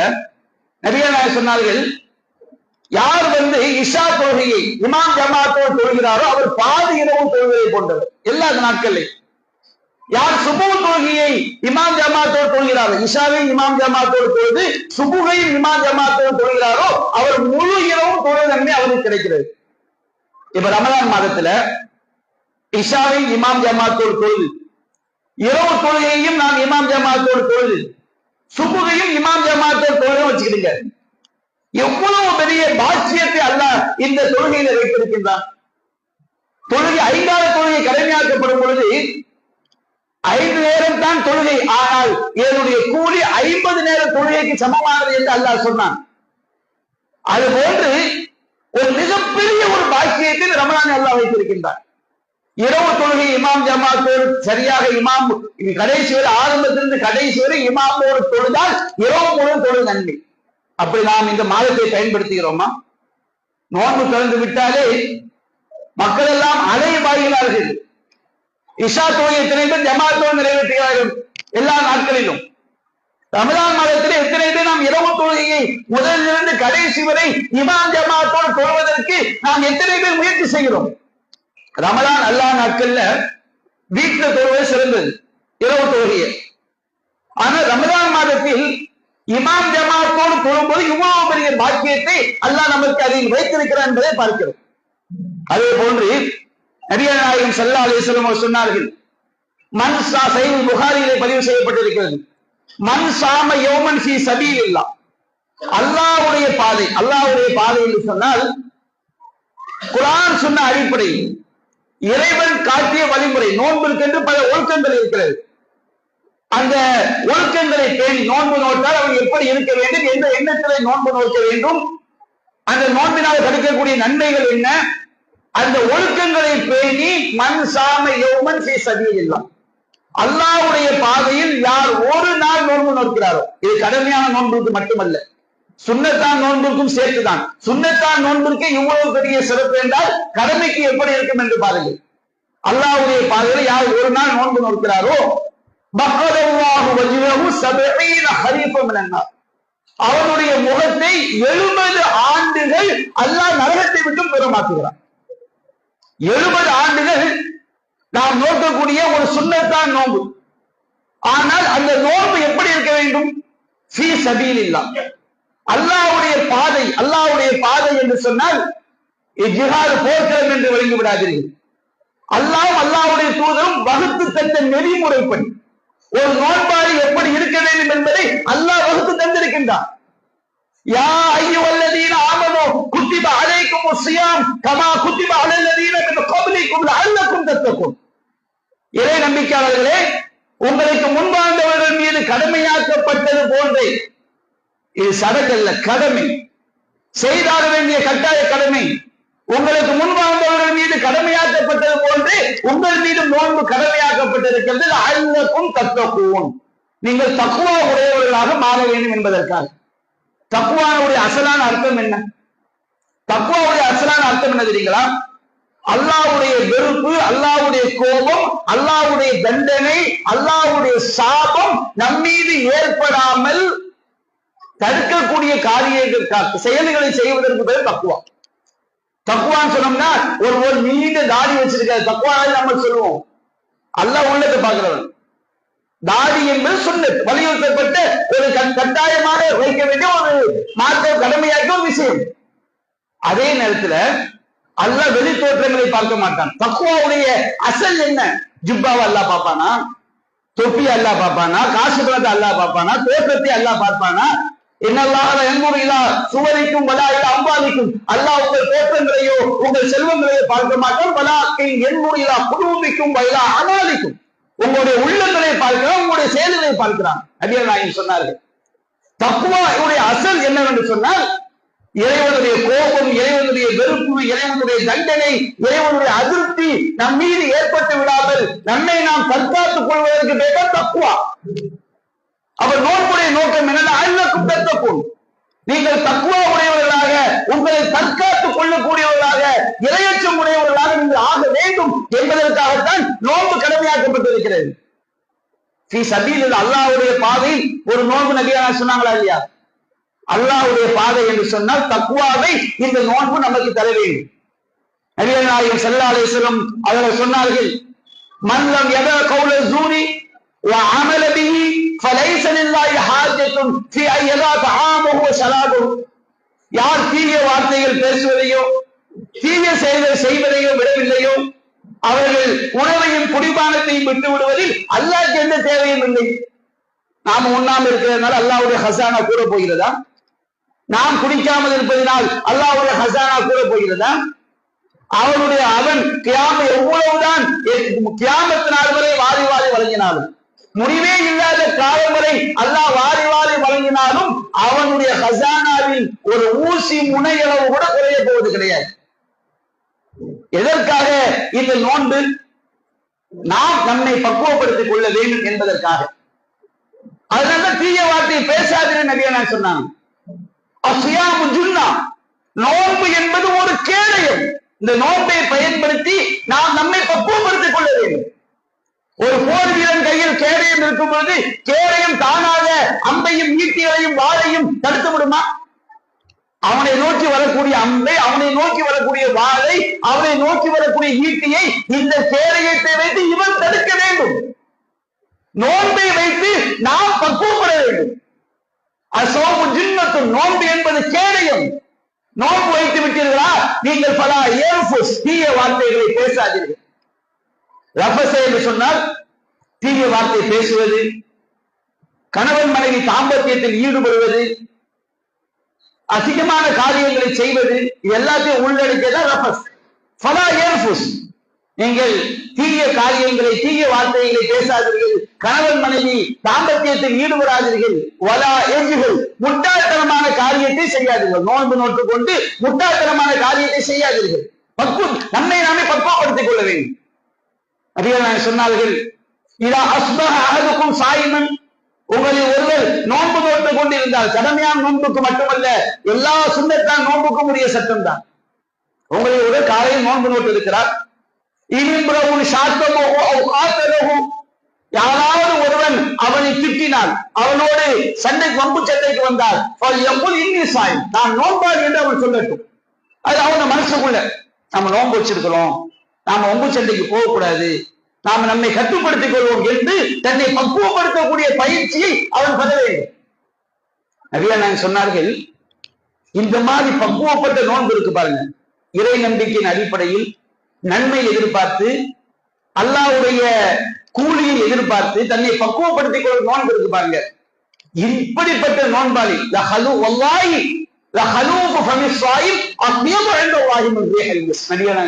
நபிகள் நாயகம் சொன்னார்கள், யார் இஷா தொழுகையை இமாம் ஜமாத்தோடு தொழுகிறாரோ அவர் பாதி இரவு தொழுகையை போன்றவர் எல்லா நாட்களிலும். யார் சுபு தொழுகையை இமாம் ஜமாத்தோடு தொழுகிறாரோ, இஷாவை இமாம் ஜமாத்தோடு தொழுது சுபுகையும் இமாம் ஜமாத்தோடு தொழுகிறாரோ அவர் முழு இரவும் தொழுகை நன்மை அவருக்கு கிடைக்கிறது. இப்ப ரமலான் மாதத்துல இஷாவை இமாம் ஜமாத்தோடு தொழுது, இரவு தொழுகையையும் நாம் இமாம் ஜமாத்தோடு தொழுது, சுபுகையும் இமாம் ஜமாத்தோடு தொழுகை வச்சுக்கிடுங்க. எவ்வளவு பெரிய பாக்கியத்தை அல்லாஹ் இந்த தொழுகையில வைத்திருக்கின்றான். தொழுகை 5 தொழுகை கடமையாக்கப்படும் பொழுது 5 நேரம் தான் தொழுகை, ஆனால் இதனுடைய கூலி 50 நேர தொழுகைக்கு சமமானது என்று அல்லாஹ் சொன்னான். அதுபோன்று ஒரு மிகப்பெரிய ஒரு பாக்கியத்தை ரமலான் அல்லாஹ் வைத்திருக்கின்றான். இரவு தொழுகை இமாம் ஜமாத்தோடு சரியாக இமாம் கடைசி வரை, ஆரம்பத்திலிருந்து கடைசி வரை இமாமோடு தொழுதால் இரவு முழு தொழு நன்மை. அப்படி நாம் இந்த மாதத்தை பயன்படுத்துகிறோமா? நோன்பு திறந்து விட்டாலே மக்கள் எல்லாம் அலைபாய்கிறார்கள். இஷா தொழுகை எத்தனை பேர் ஜமாத்தோடு நிறைவேற்றுகிறார்கள் எல்லா நாட்களிலும். ரமலான் மாதத்தில் எத்தனை பேர் நாம் இரவு தொழுகையை முதலிலிருந்து கடைசி வரை இமாம் ஜமாத்தோடு தொழுவதற்கு நாம் எத்தனை பேர் முயற்சி செய்கிறோம்? ரமலான் அல்லா நாட்கள்ல வீட்டுல தொழுவது சிறந்தது, இரவு தொழுகைய. ஆனால் ரமதான் மாதத்தில் இமாம் ஜமாத்தோடு தொழும்போது இவ்வளவு பெரிய பாக்கியத்தை அல்லாஹ் நமக்கு அதில் வைத்திருக்கிறார் என்பதை பார்க்கிறோம். அதே போன்று நபிகள் நாயகம் ஸல்லல்லாஹு அலைஹி வஸல்லம் அவர்கள் சொன்னார்கள், மன் சா சஹீஹ் புகாரியிலே பதிவு செய்யப்பட்டிருக்கிறது, மன் சாம யௌமன் ஃபீ சபீலில்லாஹ், அல்லாஹ்வுடைய பாதை. அல்லாஹ்வுடைய பாதை என்று சொன்னால் குர்ஆன் சொன்ன அடிப்படையில் இறைவன் காட்டிய வழிமுறை. நோன்பிற்கென்று பல ஒழுக்கங்கள் இருக்கிறது. அந்த ஒழுக்கங்களை பேணி நோன்பு நோட்டால் அவன் எப்படி இருக்க வேண்டும், எந்த எண்ணத்திலே நோன்பு நோக்க வேண்டும், அந்த நோன்பினால் கிடைக்கக்கூடிய நன்மைகள் என்ன, அந்த ஒழுக்கங்களை பேணி மன் சாம யௌமன் ஃபீ சபீலில்லாஹ், அல்லாஹ்வுடைய பாதையில் யார் ஒரு நாள் நோன்பு நோக்கிறாரோ, இது கடமையான நோன்புக்கு மட்டுமல்ல, சுன்னத்தான் நோன்பிற்கும் சேர்த்துதான். சுன்னத்தான் நோன்பிற்கு இவ்வளவு பெரிய சிறப்பு என்றால் கடமைக்கு எப்படி இருக்கும் என்று பாருங்கள். அல்லாஹ்வுடைய பாதையில் யார் ஒரு நாள் நோன்பு நோக்கிறாரோ பக்கதல்லாஹு வஜ்ஹஹு 70 ஹரீஃபம் மினன் நார், அவருடைய முகத்தை 70 ஆண்டுகள் அல்லாஹ் நரகத்தை விட்டு பெறமாக்குகிறான். 70 ஆண்டுகள் நாம் நோக்கக்கூடிய ஒரு சுன்னத்தான் நோன்பு. ஆனால் அந்த நோன்பு எப்படி இருக்க வேண்டும்? ஃபீ சபீலில்லாஹ், அல்லாஹ்வுடைய பாதை. அல்லாஹ்வுடைய பாதை என்று சொன்னால் ஜிஹாத் போர்க்களம் என்று விளங்கி விடாதீர்கள். அல்லாஹ்வும் அல்லாஹ்வுடைய தூதரும் வகுத்து தந்த நெறிமுறைப்படி ஒரு நோன்பாளி எப்படி இருக்க வேண்டும் என்பதை அல்லாஹ் வகுத்து தந்திருக்கின்றான். யா அய்யுஹல்லதீன ஆமனூ குத்திப அலைக்குமுஸ் ஸியாம் கமா குத்திப அலல்லதீன மின் கப்லிக்கும் லஅல்லக்கும் தத்தகூன், இறை நம்பிக்கையாளர்களே, உங்களுக்கு முன்பார்ந்தவர்கள் மீது கடமையாக்கப்பட்டது போன்றே, இது சடங்கல்ல, கடமை, செய்தாக வேண்டிய கட்டாய கடமை, உங்களுக்கு முன்பார்ந்தவர்கள் மீது கடமையாக்கப்பட்டது போன்று உங்கள் மீது நோன்பு கடமையாக்கப்பட்டிருக்கிறது. லஅல்லக்கும் தத்தகூன், நீங்கள் தக்வா உடையவர்களாக மாற வேண்டும் என்பதற்காக. தக்வாவுடைய அசலான அர்த்தம் என்ன? தக்வாவுடைய அசலான அர்த்தம் என்ன தெரியுங்களா? அல்லாஹ்வுடைய வெறுப்பு, அல்லாஹ்வுடைய கோபம், அல்லாஹ்வுடைய தண்டனை, அல்லாஹ்வுடைய சாபம் நம்மீது ஏற்படாமல் தடுக்கக்கூடிய காரியங்கள் செயல்களை செய்வதற்கு பேர் தக்வா. தக்வான்னு சொன்னோம்னா ஒரு நீண்ட தாடி வச்சிருக்காரு தக்வா நம்ம சொல்லுவோம். அல்லாஹ் உள்ளத்தை பார்க்கிறவன். தாடி என்பது சுன்னத், வலியுறுத்தப்பட்ட ஒரு கட்டாயமாக வைக்க வேண்டிய ஒரு மாற்ற கடமையாக்க ஒரு விஷயம். அதே நேரத்துல அல்லாஹ் வெளி தோற்றங்களை பார்க்க மாட்டான். தக்வாவுடைய அசல் என்ன? ஜிப்பாவை அல்லாஹ் பார்ப்பானா, தொப்பி அல்லாஹ் பார்ப்பானா, காசு பணத்தை அல்லாஹ் பார்ப்பானா, தோற்றத்தை அல்லாஹ் பார்ப்பானா? இன்னல்லாஹ யன்துரு இலா சுவரிக்கும் வலா இலா அம்வாலிக்கும், அல்லாஹ் உங்கள் தோற்றங்களையோ உங்கள் செல்வங்களையோ பார்க்க மாட்டான். வலாக்கின் யன்துரு இலா குலூபிக்கும் வ இலா அமாலிக்கும், உங்களுடைய உள்ளங்களை பார்க்கிறான், உங்களுடைய செயல்களை பார்க்கிறான். நபிகள் நாயகம் சொன்னார்கள். தக்வாவுடைய அசல் என்னவென்று சொன்னால் இறைவனுடைய கோபம், இறைவனுடைய வெறுப்பு, இறைவனுடைய தண்டனை, இறைவனுடைய அதிருப்தி நம் மீது ஏற்பட்டு விடாமல் நம்மை நாம் தற்காத்துக் கொள்வதற்கு பேர் தக்வா. அவர் நோன்புடைய நோக்கம் என்னன்னா அல்லக்கும் தத்தகூன், நீங்கள் தக்வா உடையவர்களாக, உங்களை தற்காத்துக் கொள்ளக்கூடியவர்களாக, இரையச்சம் உடையவர்களாக நீங்கள் ஆக வேண்டும் என்பதற்காகத்தான் நோன்பு கடமையாக்கப்பட்டிருக்கிறது. ஃபீ சபீலில்லாஹ், அல்லாஹ்வுடைய பாதையில் ஒரு நோன்பு நபியா சொன்னாங்களா இல்லையா? அல்லாஹ்வுடைய பாதை என்று சொன்னால் தக்வாவை இந்த நோன்பு நமக்கு தர வேண்டும். நபிகள் நாயகம் ஸல்லல்லாஹு அலைஹி வஸல்லம் அவர்கள் சொன்னார்கள், மன் லம் யதா கௌல ஸூரி வ அமல பிஹி ஃபலைஸ லில்லாஹி ஹாஜத்துன் ஃபீ அன் யதா தஆமுஹு வ ஷராபுஹு, யார் தீய வார்த்தைகள் பேசுவதையோ தீய செயல்கள் செய்வதையோ விடவில்லையோ அவர்கள் உணவையும் குடிபானத்தையும் விட்டு விடுவதில் அல்லாஹ்க்கு எந்த தேவையும் இல்லை. நாம உண்ணாமல் இருக்கிறதுனால அல்லாஹ்வுடைய ஹஸானா கூட போகிறதா? நாம் குடிக்காமல் இருப்பதனால் அல்லாஹ்வுடைய ஹஸானா கூட போகிறதா? அவன் கியாம எவ்வளவுதான் கியாமத்து நாள் வரை வாரி வாரி வழங்கினாலும், முடிவே இல்லாத காலம் வரை அல்லாஹ் வாரி வாரி வழங்கினாலும் அவனுடைய ஹஸானாவில் ஒரு ஊசி முனையளவு கூட குறைய போவது கிடையாது. எதற்காக இந்த நோன்பு? நாம் நம்மை பக்குவப்படுத்திக் கொள்ள வேண்டும் என்பதற்காக. அதனால தீய வார்த்தையை பேசாதீர்கள் நபிகள் சொன்னாங்க. அஸ்ஸியாமு ஜுன்னா, நோன்பு என்பது ஒரு கேடயம். இந்த நோன்பை பயன்படுத்தி நாம் நம்மை பக்குவப்படுத்திக் கொள்ள வேண்டும். ஒரு போர் வீரன் கையில் கேடயம் இருக்கும் பொழுது கேடயம் தானாக அம்பையும் ஈட்டிகளையும் வாளையும் தடுத்து விடுமா? அவனை நோக்கி வரக்கூடிய அம்பை, அவனை நோக்கி வரக்கூடிய வாளை, அவனை நோக்கி வரக்கூடிய ஈட்டியை, இந்த கேடயத்தை வைத்து இவன் தடுக்க வேண்டும். நோன்பை வைத்து நாம் பக்குவப்பட வேண்டும். அசோமு ஜின்னத்து, நோன்பு என்பது கேடயம். நோன்பு வைத்து விட்டீர்களா, நீங்கள் பல ஏர்ஃபோர்ஸ் தீய வார்த்தைகளை பேசாதீர்கள். ரஃபஸே என்று சொன்னால் தீய வார்த்தை பேசுவது, கணவன் மனைவி தாம்பத்தியத்தில் ஈடுபடுவது, அதிகமான காரியங்களை செய்வது, எல்லாத்தையும் உள்ளடக்கியதான் ரஃபஸ். ஃபலா ஏர்ஃபுஸ், நீங்கள் தீய காரியங்களை, தீய வார்த்தைகளை பேசாதீர்கள். கணவன் மனைவி தாம்பத்தியத்தில் ஈடுபடாதீர்கள். வலா எஜுகள், முட்டாள்தனமான காரியத்தை செய்யாதீர்கள். நோன்பு நோட்டு கொண்டு முட்டாள்தனமான காரியத்தை செய்யாதீர்கள். நம்மை நாமே பக்குவப்படுத்திக் கொள்ள வேண்டும். அதிகம் சொன்னார்கள், இதா அஸ்பஹ அஹதுக்கும் சாயிமன், உங்களில் ஒருவர் நோன்பு நோட்டு கொண்டிருந்தால், கடமையான நோன்புக்கு மட்டுமல்ல, எல்லா சுன்னத்தான நோன்புக்கும் உரிய சட்டம் தான். உங்களில் ஒருவர் காலையில் நோன்பு நோட்டு இருக்கிறார். யாராவது ஒருவன் அவனை திட்டினால், அவனோடு சண்டைக்கு, வம்பு சண்டைக்கு வந்தால், நான் நோன்பாளி என்று அவன் சொல்லட்டும். அது அவன மனசுக்குள்ள, நம்ம நோன்பு வச்சிருக்கிறோம், நாம வம்பு சண்டைக்கு போகக்கூடாது, நாம நம்மை கட்டுப்படுத்திக் கொள்வோம் என்று தன்னை பக்குவப்படுத்தக்கூடிய பயிற்சியை அவன் பெற வேண்டும். நபிகள் சொன்னார்கள், இந்த மாதிரி பக்குவப்பட்ட நோன்பு இருக்கு பாருங்க, இறை நம்பிக்கையின் அடிப்படையில் நன்மை எதிர்பார்த்து, அல்லாஹ்வுடைய கூலியை எதிர்பார்த்து தன்னை பக்குவப்படுத்திக் கொள்ளும் நோன்பு இருக்கு பாருங்க, இப்படிப்பட்ட நோன்பாளி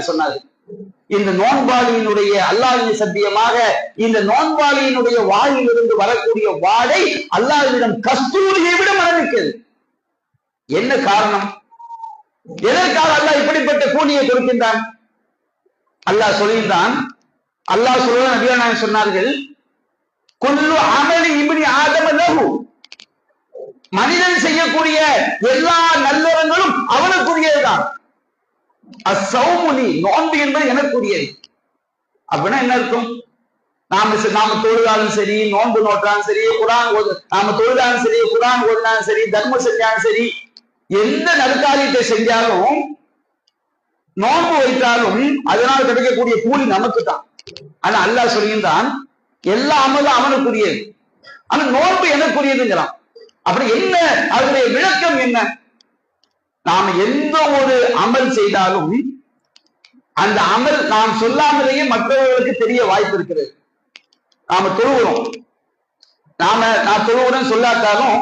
சொன்னார்கள். இந்த நோன்பாளியினுடைய, அல்லாஹ்வின் சத்தியமாக, இந்த நோன்பாளியினுடைய வாயிலிருந்து வரக்கூடிய வாடை அல்லாஹ்விடம் கஸ்தூரியை விட மனமிக்கிறது. என்ன காரணம்? எதற்காக அல்லாஹ் இப்படிப்பட்ட கூலியை கொடுக்கின்றான்? அல்லாஹ் சொல்கின்றான், அல்லாஹ் சொல்ல நபிகள் சொன்னார்கள், குல்லு அமலி இப்னி ஆதம லஹு, மனிதன் செய்யக்கூடிய எல்லா நல்லறங்களும் அவனுக்குரியதுதான். அஸ்ஸௌமுலி, நோன்பு என்பது எனக்குரியது. அப்படின்னா என்ன இருக்கும்? நாம தொழுதாலும் சரி, நோன்பு நோட்டாலும் சரி, குர்ஆன் நாம தொழுதாலும் சரி, குர்ஆன் ஓதினாலும் சரி, தர்மம் செஞ்சாலும் சரி, எந்த நற்காரியத்தை செஞ்சாலும், நோன்பு வைத்தாலும் அதனால் கிடைக்கக்கூடிய கூலி நமக்கு தான். ஆனா அல்லாஹ் சொல்கின்றான், எல்லா அமலும் அவனுக்குரியது, ஆனா நோன்பு எனக்குரியதுங்கிறான். அப்படி என்ன அதனுடைய விளக்கம் என்ன? நாம் எந்த ஒரு அமல் செய்தாலும் அந்த அமல் நாம் சொல்லாமலேயே மற்றவர்களுக்கு தெரிய வாய்ப்பு இருக்கிறது. நாம தொழுகிறோம், நான் தொழுகிறேன் சொல்லாட்டாலும்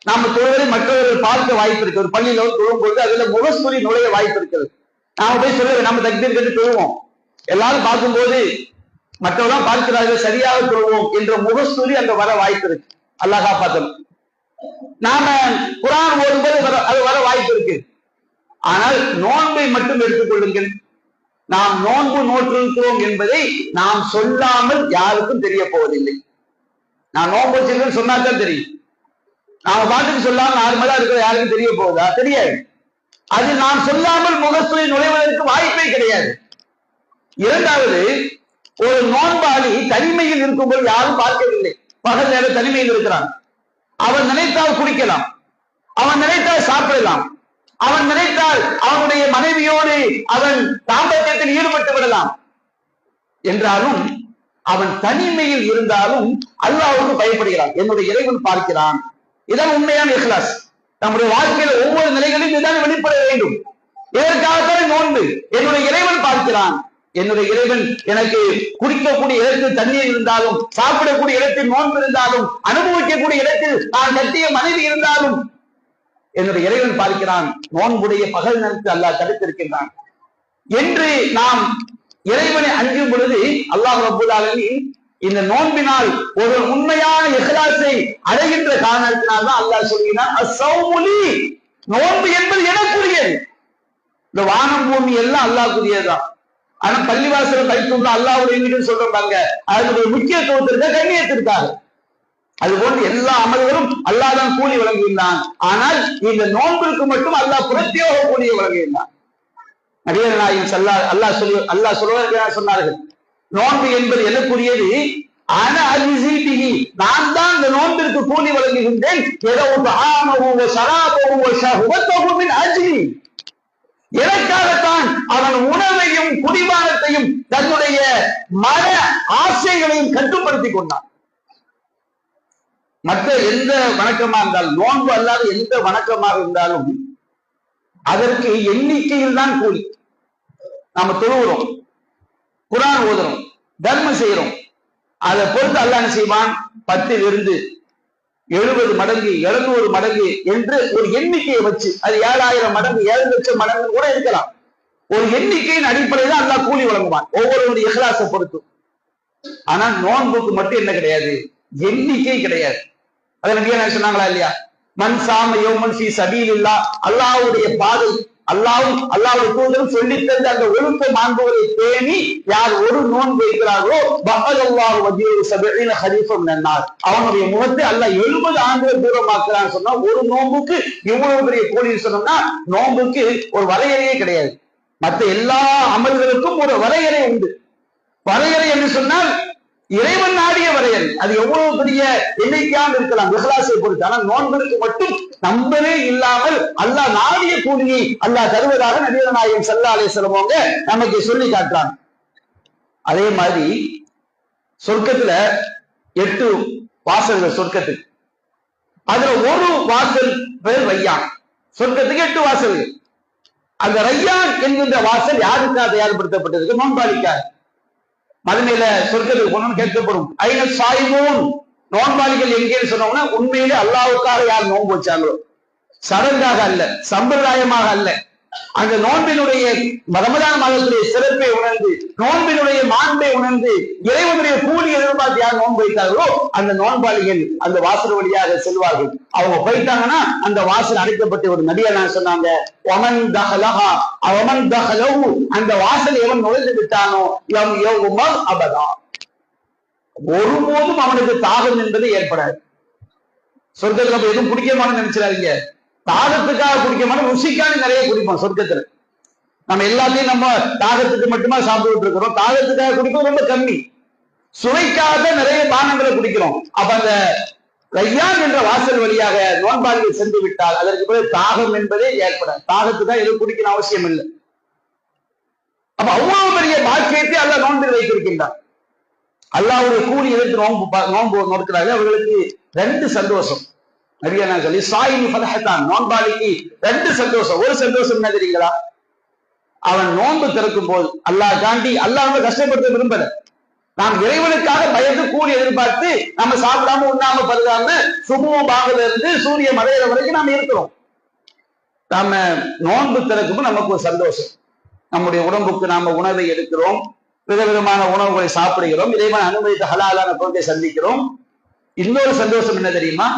நாம தொழுவதை மற்றவர்கள் பார்க்க வாய்ப்பு இருக்கு. ஒரு பள்ளியில தொழும் பொழுது அதுல முகஸ்துரி நுழைய வாய்ப்பு இருக்கிறது. நாம போய் சொல்ல, நம்ம தக்பீர் கட்டி தொழுவோம், எல்லாரும் பார்க்கும்போது மற்றவர்கள் பார்க்கிறார்கள், சரியாக தொழுவோம் என்ற முகஸ்துரி அங்க வர வாய்ப்பு இருக்கு. அல்லாஹ் காப்பாத்தணும். நாம குர்ஆன் ஓதும்போது அது வர வாய்ப்பு இருக்கு. ஆனால் நோன்பை மட்டும் எடுத்துக் கொள்ளுங்கள். நாம் நோன்பு நோற்றிருக்கிறோம் என்பதை நாம் சொல்லாமல் யாருக்கும் தெரிய போவதில்லை. நான் நோன்பு வச்சிருக்கேன்னு சொன்னாதான் தெரியும். நாம பாட்டுக்கு சொல்லாமல் நார்மலா இருக்கிற யாருக்கும் தெரிய போகுதா? தெரியாது. அது நாம் சொல்லாமல் முகஸ்துரை நுழைவதற்கு வாய்ப்பே கிடையாது. இரண்டாவது, ஒரு நோன்பாளி தனிமையில் இருக்கும்போது யாரும் பார்க்கவில்லை, பகல் நேர தனிமையில் இருக்கிறான். அவன் நினைத்தால் குடிக்கலாம், அவன் நினைத்தால் சாப்பிடலாம், அவன் நினைத்தால் அவனுடைய மனைவியோடு அவன் தாம்பத்தியத்தில் ஈடுபட்டு விடலாம். என்றாலும் அவன் தனிமையில் இருந்தாலும் அல்லாஹ்வுக்கு பயப்படுகிறான், என்னுடைய இறைவன் பார்க்கிறான். இதான் உண்மையான இஹ்லாஸ். நம்முடைய வாழ்க்கையில ஒவ்வொரு நிலைகளிலும் இதான் வெளிப்பட வேண்டும். இதற்காகத்தான் நோன்பு. என்னுடைய இறைவன் பார்க்கிறான், என்னுடைய இறைவன் எனக்கு குடிக்கக்கூடிய இடத்தில் தண்ணீர் இருந்தாலும், சாப்பிடக்கூடிய இடத்தில் நோன்பு இருந்தாலும், அனுபவிக்கக்கூடிய இடத்தில் நான் கட்டிய மனைவி இருந்தாலும் என்னுடைய இறைவன் பார்க்கிறான். நோன்புடைய பகல் நேரத்தில் அல்லாஹ் தடுத்திருக்கின்றான் என்று நாம் இறைவனை அஞ்சும் பொழுது அல்லாஹ் ரப்பல் ஆலமீன் இந்த நோன்பினால் ஒரு உண்மையான இஹ்லாஸை அடைகின்ற காரணத்தினால் தான் அல்லாஹ் சொல்கிறான், அஸ்ஸௌமுலி, நோன்பு என்பது எனக்குரியது. இந்த வானம் பூமி எல்லாம் அல்லாஹ்வுடையதுதான். ஆனா பள்ளிவாசல் கைத்துள்ள அல்லாஹ்வுடைய வீடுன்னு சொல்றாங்க, அதனுடைய முக்கியத்துவத்திற்கு கண்ணியத்திற்காக. அது போன்று எல்லா அமல்களும் அல்லாஹ் தான் கூலி வழங்குகின்றான். ஆனால் இந்த நோன்பிற்கு மட்டும் அல்லாஹ் பிரத்யேக கூலியை வழங்குகின்றான். நபிகள் நாயகம் அல்லாஹ் சொல்வதற்கு சொன்னார்கள், நோன்பு என்பது எனக்குரியது, ஆனா அஜிசிபிஹி, நான் தான் இந்த நோன்பிற்கு கூலி வழங்குகின்றேன். எனக்காகத்தான் அவன் உணவையும் குடிபானத்தையும் தன்னுடைய மன ஆசைகளையும் கட்டுப்படுத்திக் கொண்டான். மற்ற எந்த வணக்கமா இருந்தாலும், நோன்பு அல்லாத எந்த வணக்கமாக இருந்தாலும் அதற்கு எண்ணிக்கையில் தான் கூலி. நாம தொழுகிறோம், குர்ஆன் ஓதுறோம், தர்மம் செய்யறோம், அதை பொறுத்து அல்லாஹ் என்ன செய்வான்? 10 இருந்து 70 மடங்கு 700 மடங்கு என்று ஒரு எண்ணிக்கையை வச்சு, அது 7000 மடங்கு 7 லட்சம் மடங்கு கூட இருக்கலாம். ஒரு எண்ணிக்கையின் அடிப்படையில் அல்லாஹ் கூலி வழங்குவான், ஒவ்வொருவருடைய இஹ்லாஸை பொறுத்து. ஆனா நோன்புக்கு மட்டும் என்ன கிடையாது? எண்ணிக்கை கிடையாது. அதை நபியா சொன்னாங்களா இல்லையா? மன் சாம யௌமன் ஃபீ சபீலில்லாஹ், அல்லாஹ்வுடைய பாதை, அல்லாஹ்வுடைய தூதரும் சொல்லி தந்த அந்த ஒழுக்க மாண்புகளை பேணி யார் ஒரு நோன்பு வைக்கிறார்களோ பஹல்லாஹு வஜ்ஹு 70 ஹரீஃபம் மினன் நார், அவனுடைய முகத்தை அல்லாஹ் 70 ஆண்டுகள் தூரமாக்குறான்னு சொன்னா ஒரு நோன்புக்கு இவ்வளவு பெரிய கூலி சொன்னோம்னா, நோன்புக்கு ஒரு வரையறையே கிடையாது. மற்ற எல்லா அமல்களுக்கும் ஒரு வரையறை உண்டு. வரையறை என்று சொன்னால் இறைவன் நாடிய வரையறை, அது எவ்வளவு பெரிய எண்ணிக்கையாக இருக்கலாம் இஹ்லாஸை பொறுத்து. ஆனால் நோன்புக்கு மட்டும் நம்பவே இல்லாமல் அல்லாஹ் நாடிய கூலியை அல்லாஹ் தருவதாக நபிகள் நாயகம் ஸல்லல்லாஹு அலைஹி வஸல்லம் அவங்க நமக்கு சொல்லி காட்டுறாங்க. அதே மாதிரி சொர்க்கத்துல 8 வாசல்கள் சொர்க்கத்துக்கு, அதுல ஒரு வாசல் பேர் ரையான். சொர்க்கத்துக்கு 8 வாசல்கள். அந்த ரையான் என்கின்ற வாசல் யாருக்காக தயார்படுத்தப்பட்டிருக்கு? நோன்பாளிக்காக. மதுமையில சொர்க்கத்துக்கு போனோம்னு கேட்கப்படும், ஐன சாயிமூன், நோன்பாளிகள் எங்கேன்னு சொன்னோம்னா உண்மையிலே அல்லாஹ்வுக்காக யார் நோன்பு வச்சாங்களோ, சடங்காக அல்ல, சம்பிரதாயமாக அல்ல, அந்த நோன்பினுடைய ரமலான் மாதத்துடைய சிறப்பை உணர்ந்து, நோன்பினுடைய மாண்பை உணர்ந்து, இறைவனுடைய கூலி எதிர்பார்த்து யார் நோன்பு வைத்தார்களோ அந்த நோன்பாளிகள் அந்த வாசல் வழியாக செல்வார்கள். அவங்க போயிட்டாங்கன்னா அந்த வாசல் அடைக்கப்பட்டு ஒரு நபியா சொன்னாங்க, ஒமன் தஹலஹா அவமன் தஹலஹு, அந்த வாசல் எவன் நுழைந்து விட்டானோ யம் யௌமல் அபதா, ஒருபோதும் அவனுக்கு தாகம் என்பது ஏற்படாது. சொர்க்கத்துல நம்ம எதுவும் குடிக்கமானு நினைச்சிடாதீங்க, தாகத்துக்காக குடிக்கமான, ருசிக்கான நிறைய குடிப்போம் சொர்க்கத்துல. நம்ம எல்லாத்தையும் நம்ம தாகத்துக்கு மட்டுமா சாப்பிட்டு இருக்கிறோம், தாகத்துக்காக குடிப்போம் ரொம்ப கம்மி, சுவைக்காக நிறைய பானங்களை குடிக்கிறோம். அப்ப அந்த ரையான் என்ற வாசல் வழியாக நோன்பாளிகள் சென்று விட்டால் அதற்கு பிறகு தாகம் என்பதே ஏற்படாது. தாகத்துக்காக எதுவும் குடிக்கணும் அவசியம் இல்லை. அப்ப அவ்வளவு பெரிய பாக்கியத்தை அல்லாஹ் நோன்பில் வைத்திருக்கின்றார். அல்லாஹ்வுடைய கூலி எதிர்த்து நோன்பு நோக்கிறார்கள், அவர்களுக்கு 2 சந்தோஷம். நபியா சொல்லி சாயினி ஃபதஹதான், நோன்பாளிக்கு 2 சந்தோஷம். ஒரு சந்தோஷம் என்ன தெரியுங்களா? அவன் நோன்பு திறக்கும் போது அல்லாஹ் காண்டி, அல்லாஹ் நம்ம கஷ்டப்படுத்த விரும்பல, நாம் இறைவனுக்காக பயந்து கூலி எதிர்பார்த்து நம்ம சாப்பிடாம உண்ணாம பருகாம சுபுவம் பாகல இருந்து சூரிய மறையிற வரைக்கும் நாம இருக்கிறோம். நாம நோன்பு திறக்கும் நமக்கு ஒரு சந்தோஷம், நம்முடைய உடம்புக்கு நாம உணவை எடுக்கிறோம், விதவிதமான உணவுகளை சாப்பிடுகிறோம், இறைவன் அனுமதித்த ஹலாலான பொருளை சந்திக்கிறோம். இன்னொரு சந்தோஷம் என்ன தெரியுமா?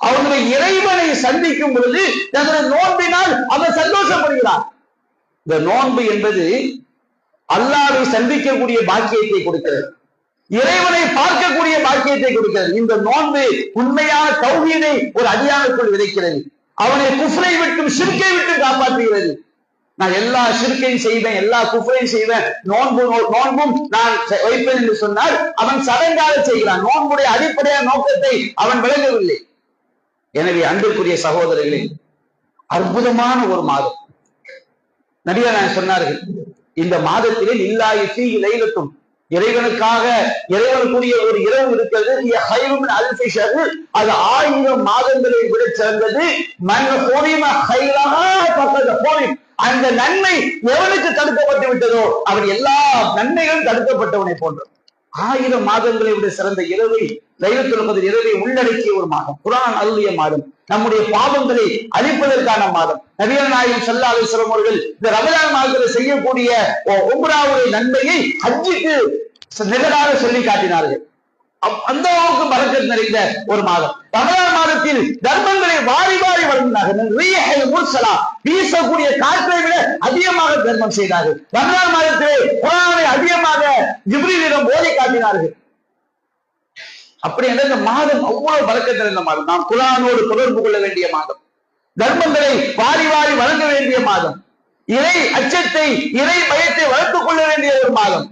அவனுடைய இறைவனை சந்திக்கும் பொழுது தன்னுடைய நோன்பினால் அவன் சந்தோஷப்படுகிறான். இந்த நோன்பு என்பது அல்லாஹ்வை சந்திக்கக்கூடிய பாக்கியத்தை கொடுக்கிறது, இறைவனை பார்க்கக்கூடிய பாக்கியத்தை கொடுக்கிறது. இந்த நோன்பு உண்மையான தௌஹீதை ஒரு அடியானுக்குள் விதைக்கிறது, அவனை குஃப்ரை விட்டும் ஷிர்க்கை விட்டும் காப்பாற்றுகிறது. நான் எல்லா ஷிர்க்கையும் செய்வேன், எல்லா குஃப்ரையும் செய்வேன், நோன்பும் நான் வைப்பேன் என்று சொன்னால் அவன் சடங்காக செய்கிறான், நோன்புடைய அடிப்படையான நோக்கத்தை அவன் விளங்கவில்லை. எனவே அன்பிற்குரிய சகோதரர்களே, அற்புதமான ஒரு மாதம். நபிகள் சொன்னார்கள், இந்த மாதத்திலே லில்லாஹி ஃபீஹி லைலத்துன், இறைவனுக்குரிய ஒரு இரவு இருக்கிறது, அது 1000 மாதங்களை விட சிறந்தது. அந்த நன்மை எவனுக்கு தடுக்கப்பட்டு விட்டதோ அவன் எல்லா நன்மைகளும் தடுக்கப்பட்டவனை போன்றது. 1000 மாதங்களை விட சிறந்த இரவை, லைலத்துல் கத்ர் இரவை உள்ளடக்கிய ஒரு மாதம், குர்ஆன் அருளிய மாதம், நம்முடைய பாவங்களை அழிப்பதற்கான மாதம். நபிகள் நாயகம் ஸல்லல்லாஹு அலைஹி வஸல்லம் அவர்கள் இந்த ரமலான் மாதத்தில் செய்யக்கூடிய உம்ராவுடைய நன்மையை ஹஜ்ஜுக்கு நிகராக சொல்லி காட்டினார்கள். அந்த அளவுக்கு பரக்கத் நிறைந்த ஒரு மாதம். ரமலான் மாதத்தில் தர்மங்களை வாரி வாரி வழங்கினார்கள், வீசக்கூடிய காற்றை விட அதிகமாக தர்மம் செய்தார்கள். ரமலான் மாதத்திலே குர்ஆனை அதிகமாக ஜிப்ரீலிடம் ஓதி காட்டினார்கள். அப்படி என்ற இந்த மாதம் அவ்வளவு பரக்கத் நிறைந்த மாதம். நாம் குர்ஆனோடு தொடர்பு கொள்ள வேண்டிய மாதம், தர்மங்களை வாரி வாரி வழங்க வேண்டிய மாதம். இறை அச்சத்தை, இறை பயத்தை வளர்த்துக் கொள்ள வேண்டிய ஒரு மாதம்,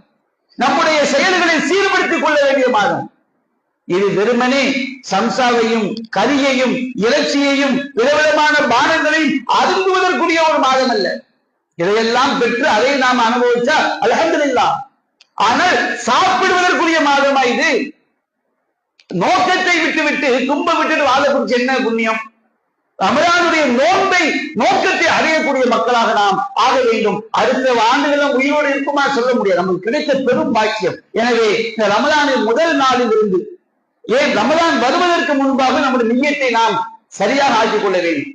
நம்முடைய செயல்களை சீர்படுத்திக் கொள்ள வேண்டிய மாதம். இது வெறுமனே சம்சாவையும் கரியையும் இறைச்சியையும் விதவிதமான பானங்களையும் அருந்துவதற்குரிய ஒரு மாதம் அல்ல. இதையெல்லாம் பெற்று அதை நாம் அனுபவிச்சா அல்ஹம்துலில்லாஹ். ஆனால் சாப்பிடுவதற்குரிய மாதமா இது? நோக்கத்தை விட்டுவிட்டு தும்ப விட்டுட்டு வாழ குறிச்சு என்ன புண்ணியம்? ரமலானுடைய நோக்கத்தை அடையக்கூடிய மக்களாக நாம் ஆக வேண்டும். அடுத்த ஆண்டுகளும் உயிரோடு இருக்குமா சொல்ல முடியாது. நமக்கு கிடைத்த பெரும் பாக்கியம். எனவே இந்த ரமலானின் முதல் நாளில் இருந்து ஏன் ரமலான் வருவதற்கு முன்பாக நம்முடைய நிய்யத்தை நாம் சரியாக ஆக்கிக் கொள்ள வேண்டும்.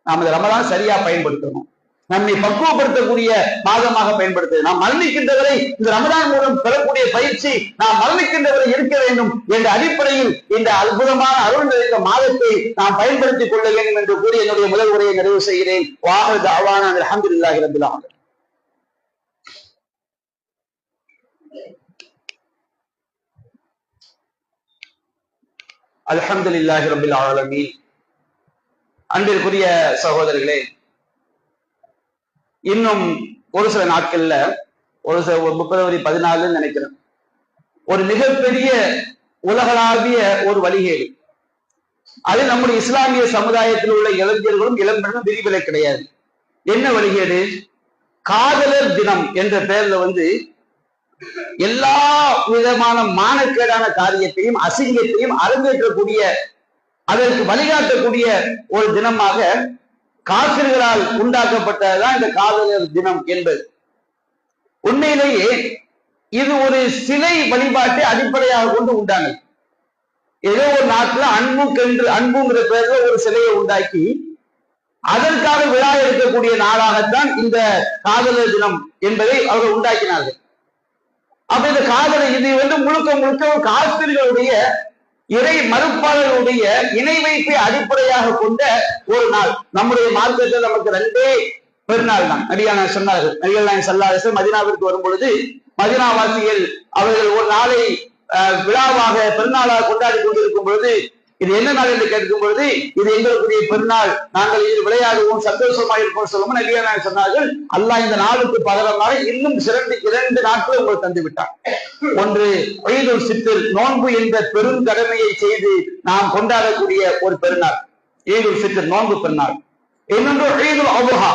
நாம் இந்த ரமலான் சரியா பயன்படுத்தணும். நம்மை பக்குவப்படுத்தக்கூடிய மாதமாக பயன்படுத்த நாம் மரணிக்கின்றவரை இந்த ரமலான் மூலம் பெறக்கூடிய பயிற்சி நாம் மரணிக்கின்றவரை இருக்க வேண்டும் என்ற அடிப்படையில் இந்த அற்புதமான அருள் நிறைந்த மாதத்தை நாம் பயன்படுத்திக் கொள்ள வேண்டும் என்று கூறி என்னுடைய முதல் உரையை நிறைவு செய்கிறேன். வாஹிரு தஅவானா அல்ஹம்துலில்லாஹி ரப்பில் ஆலமீன். அல்ஹம்துலில்லாஹி ரப்பில் ஆலமீன். அன்பிற்குரிய சகோதரர்களே, இன்னும் ஒரு சில நாட்கள்ல பிப்ரவரி 14 நினைக்கிறேன், ஒரு மிகப்பெரிய உலகளாவிய ஒரு வழிகேடு. அது நம்முடைய இஸ்லாமிய சமுதாயத்தில் உள்ள இளைஞர்களும் இளம்பெண்ணும் விதிவிலை கிடையாது. என்ன வழிகேடு? காதலர் தினம் என்ற பெயர்ல எல்லா விதமான மானக்கேடான காரியத்தையும் அசிங்கத்தையும் அரங்கேற்றக்கூடிய, அதற்கு வழிகாட்டக்கூடிய ஒரு தினமாக காபிர்களால் உண்டாக்கப்பட்டதுதான் இந்த காதலர் தினம் என்பது. உண்மையிலேயே இது ஒரு சிலை வழிபாட்டை அடிப்படையாக கொண்டு உண்டானது. ஏதோ ஒரு நாட்டுல அன்புங்கிற பெயர்ல ஒரு சிலையை உண்டாக்கி அதற்காக விழா எடுக்கக்கூடிய நாளாகத்தான் இந்த காதலர் தினம் என்பதை அவர்கள் உண்டாக்கினார்கள். அப்ப இந்த காதலர் இது முழுக்க முழுக்க காபிர்களுடைய இறை மறுப்பாளர்களுடைய இணை வைப்பை அடிப்படையாக கொண்ட ஒரு நாள். நம்முடைய மார்க்கத்தில் நமக்கு 2 பெருநாள் தான். நபிகள் சொன்னார்கள், நபிகள் நாயகம் ஸல்லல்லாஹு அலைஹி வஸல்லம் மதீனாவிற்கு வரும் பொழுது மதீனாவாசிகள் அவர்கள் ஒரு நாளை விழாவாக பெருநாளாக கொண்டாடி கொண்டிருக்கும் பொழுது இது என்ன நாள் என்று கேட்கும் பொழுது இது எங்களுக்குரிய பெருநாள், நாங்கள் இதில் விளையாடுவோம், சந்தோஷமாக இருப்போம் சொல்லுவோம். நபிகள் நாயகம் சொன்னார்கள், அல்லாஹ் இந்த நாளுக்கு பகரமாக இன்னும் 2 நாட்கள் உங்களுக்கு தந்து விட்டார். ஒன்று ஈதுல் ஃபித்ர், நோன்பு என்ற பெரும் கடமையை செய்து நாம் கொண்டாடக்கூடிய ஒரு பெருநாள் ஈதுல் ஃபித்ர், நோன்பு பெருநாள். இன்னொன்று ஈதுல் அத்ஹா,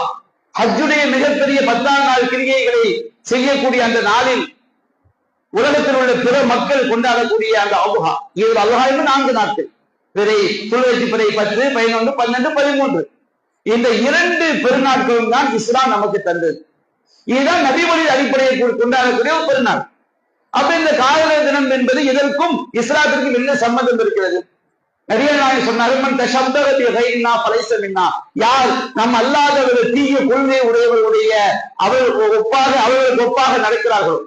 ஹஜ்ஜுடைய மிகப்பெரிய 10ஆம் நாள் கிரிகைகளை செய்யக்கூடிய அந்த நாளில் உலகத்தில் உள்ள பிற மக்கள் கொண்டாடக்கூடிய அந்த அத்ஹா. ஈதுல் அத்ஹா என்று 4 நாட்கள், பிறை, துல்ஹஜ் பிறை 10, 11, 12, 13. இந்த 2 பெருநாட்களும் தான் இஸ்லாம் நமக்கு தந்தது. இதுதான் நபி வழி அடிப்படையை கொண்டாடக்கூடிய ஒரு பெருநாள். அப்ப இந்த காதலர் தினம் என்பது இதற்கும் இஸ்லாத்திற்கும் என்ன சம்பந்தம் இருக்கிறது? நபிகள் நாயகம் சொன்னார்கள், மன் தஷப்பஹ பி கைரினா ஃபலைஸ மின்னா, யார் நம் அல்லாதவர்கள் தீய கொள்கை உடையவர்களுடைய அவர்களுக்கு ஒப்பாக நடக்கிறார்களோ,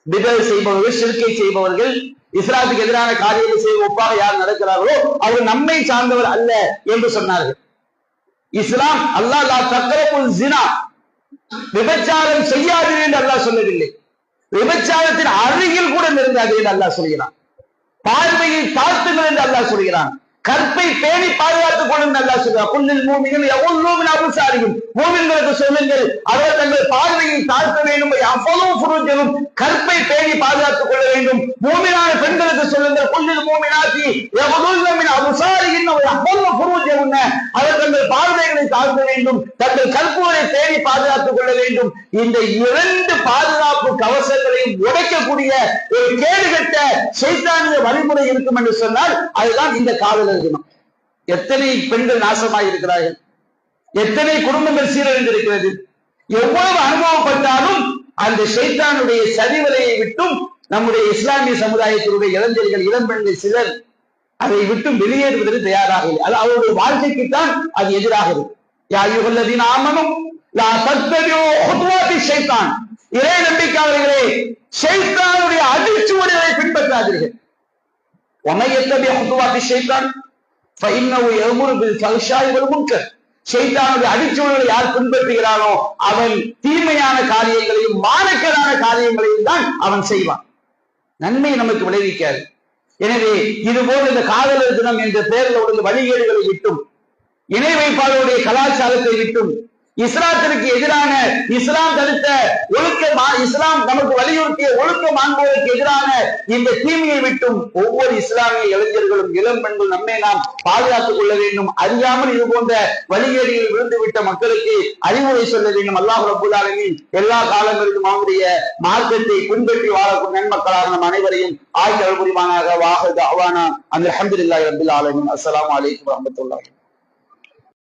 பிதஅத் செய்பவர்கள், ஷிர்கை செய்பவர்கள், இஸ்லாத்துக்கு எதிரான காரியத்தை செய்ய ஒப்பாக யார் நடக்கிறார்களோ அவர் நம்மை சார்ந்தவர் அல்ல என்று சொன்னார்கள். இஸ்லாம் அல்லாஹ் லா தக்ரபுல் ஸினா, விபச்சாரம் செய்யாதீர்கள் என்று அல்லாஹ் சொல்லவில்லை. விபச்சாரத்தின் அருகில் கூட நெருங்காதீர்கள் என்று அல்லாஹ் சொல்கிறான். பார்வையை தாழ்த்துங்கள் என்று அல்லாஹ் சொல்கிறான். கற்பை பேணி பாதுகாத்துக் கொள்ளுங்கள் அல்லாஹ் சொல்கிறார். குல்லில் மூமின்கள் யகுல்லூ மின் அப்சாரிஹிம், மூமின்களுக்கு சொல்லுங்கள் அவர்கள் தங்கள் பார்வையை தாழ்த்த வேண்டும், யஃபலூ ஃபுரூஜஹும், கற்பை பேணி பாதுகாத்துக் கொள்ள வேண்டும். மூமினான பெண்களுக்கு சொல்லுங்கள், குல்லில் மூமினாத்தி யகுல்லூ மின் அப்சாரிஹிம் யஃபலூ ஃபுரூஜஹும், அவர்கள் தங்கள் பார்வைகளை தாழ்த்த வேண்டும், தங்கள் கற்புகளை பேணி பாதுகாத்துக் கொள்ள வேண்டும். இந்த 2 பாதுகாப்பு கவசங்களையும் உடைக்கக்கூடிய ஒரு கேடுகட்ட ஷைத்தானிய வழிமுறை இருக்கும் என்று சொன்னால் அதுதான் இந்த காதலர் தினம். எத்தனை பெண்கள் நாசமாக இருக்கிறார்கள், எத்தனை குடும்பங்கள் சீரழிந்திருக்கிறது. எவ்வளவு அனுபவப்பட்டாலும் அந்த ஷைத்தானுடைய சதிவலையை விட்டும் நம்முடைய இஸ்லாமிய சமுதாயத்தினுடைய இளைஞர்கள், இளம்பெண்கள் சிலர் அதை விட்டு வெளியேறுவதற்கு தயாராக இல்லை. அது அவருடைய வாழ்க்கைக்குத்தான் அது எதிராக இருக்கு. யா அய்யுஹல்லதீன ஆமனூ லா தத்தபிஉ ஹுதுவாத்தி ஷைத்தான், இறை நம்பிக்கையாளர்களே ஷைத்தானுடைய அடிச்சுவடுகளை பின்பற்றாதீர்கள். وَمَن يَتَّبِعْ خُطُوَاتِ الشَّيْطَانِ فَإِنَّهُ يَأْمُرُ بِالْفَحْشَاءِ وَالْمُنكَرِ, ஷைத்தானுடைய அடிச்சுவடுகளை யார் பின்பற்றுகிறானோ அவன் தீமையான காரியங்களையும் மானக்கேடான காரியங்களையும் தான் அவன் செய்வான், நன்மை நமக்கு விளைவிக்காது. எனவே இதுபோல் இந்த காதலர் தினம் என்ற பெயரில் உள்ள வழிகேடுகளை விட்டும், இணை வைப்பாளருடைய கலாச்சாரத்தை விட்டும், இஸ்லாத்திற்கு எதிரான, இஸ்லாம் தடுத்த இஸ்லாம் நமக்கு வலியுறுத்திய ஒழுக்க மாண்புகளுக்கு எதிரான இந்த தீமையை விட்டும் ஒவ்வொரு இஸ்லாமிய இளைஞர்களும் இளம் பெண்கள் நம்மை நாம் பாதுகாத்துக் கொள்ள வேண்டும். அறியாமல் இது போன்ற வழிகேடுகளில் விழுந்துவிட்ட மக்களுக்கு அறிவுரை சொல்ல வேண்டும். அல்லாஹ் ரப்பல் ஆலமீன் எல்லா காலங்களிலும் அவருடைய மார்க்கத்தை பின்பற்றி வாழக்கூடிய நன்மக்களாக நம் அனைவரையும் ஆய்வு புரிவானாக. வாஹது அவானா அல்ஹம்துலில்லாஹி ரப்பில் ஆலமீன். அஸ்ஸலாமு அலைக்கும் வரஹ்மத்துல்லாஹி.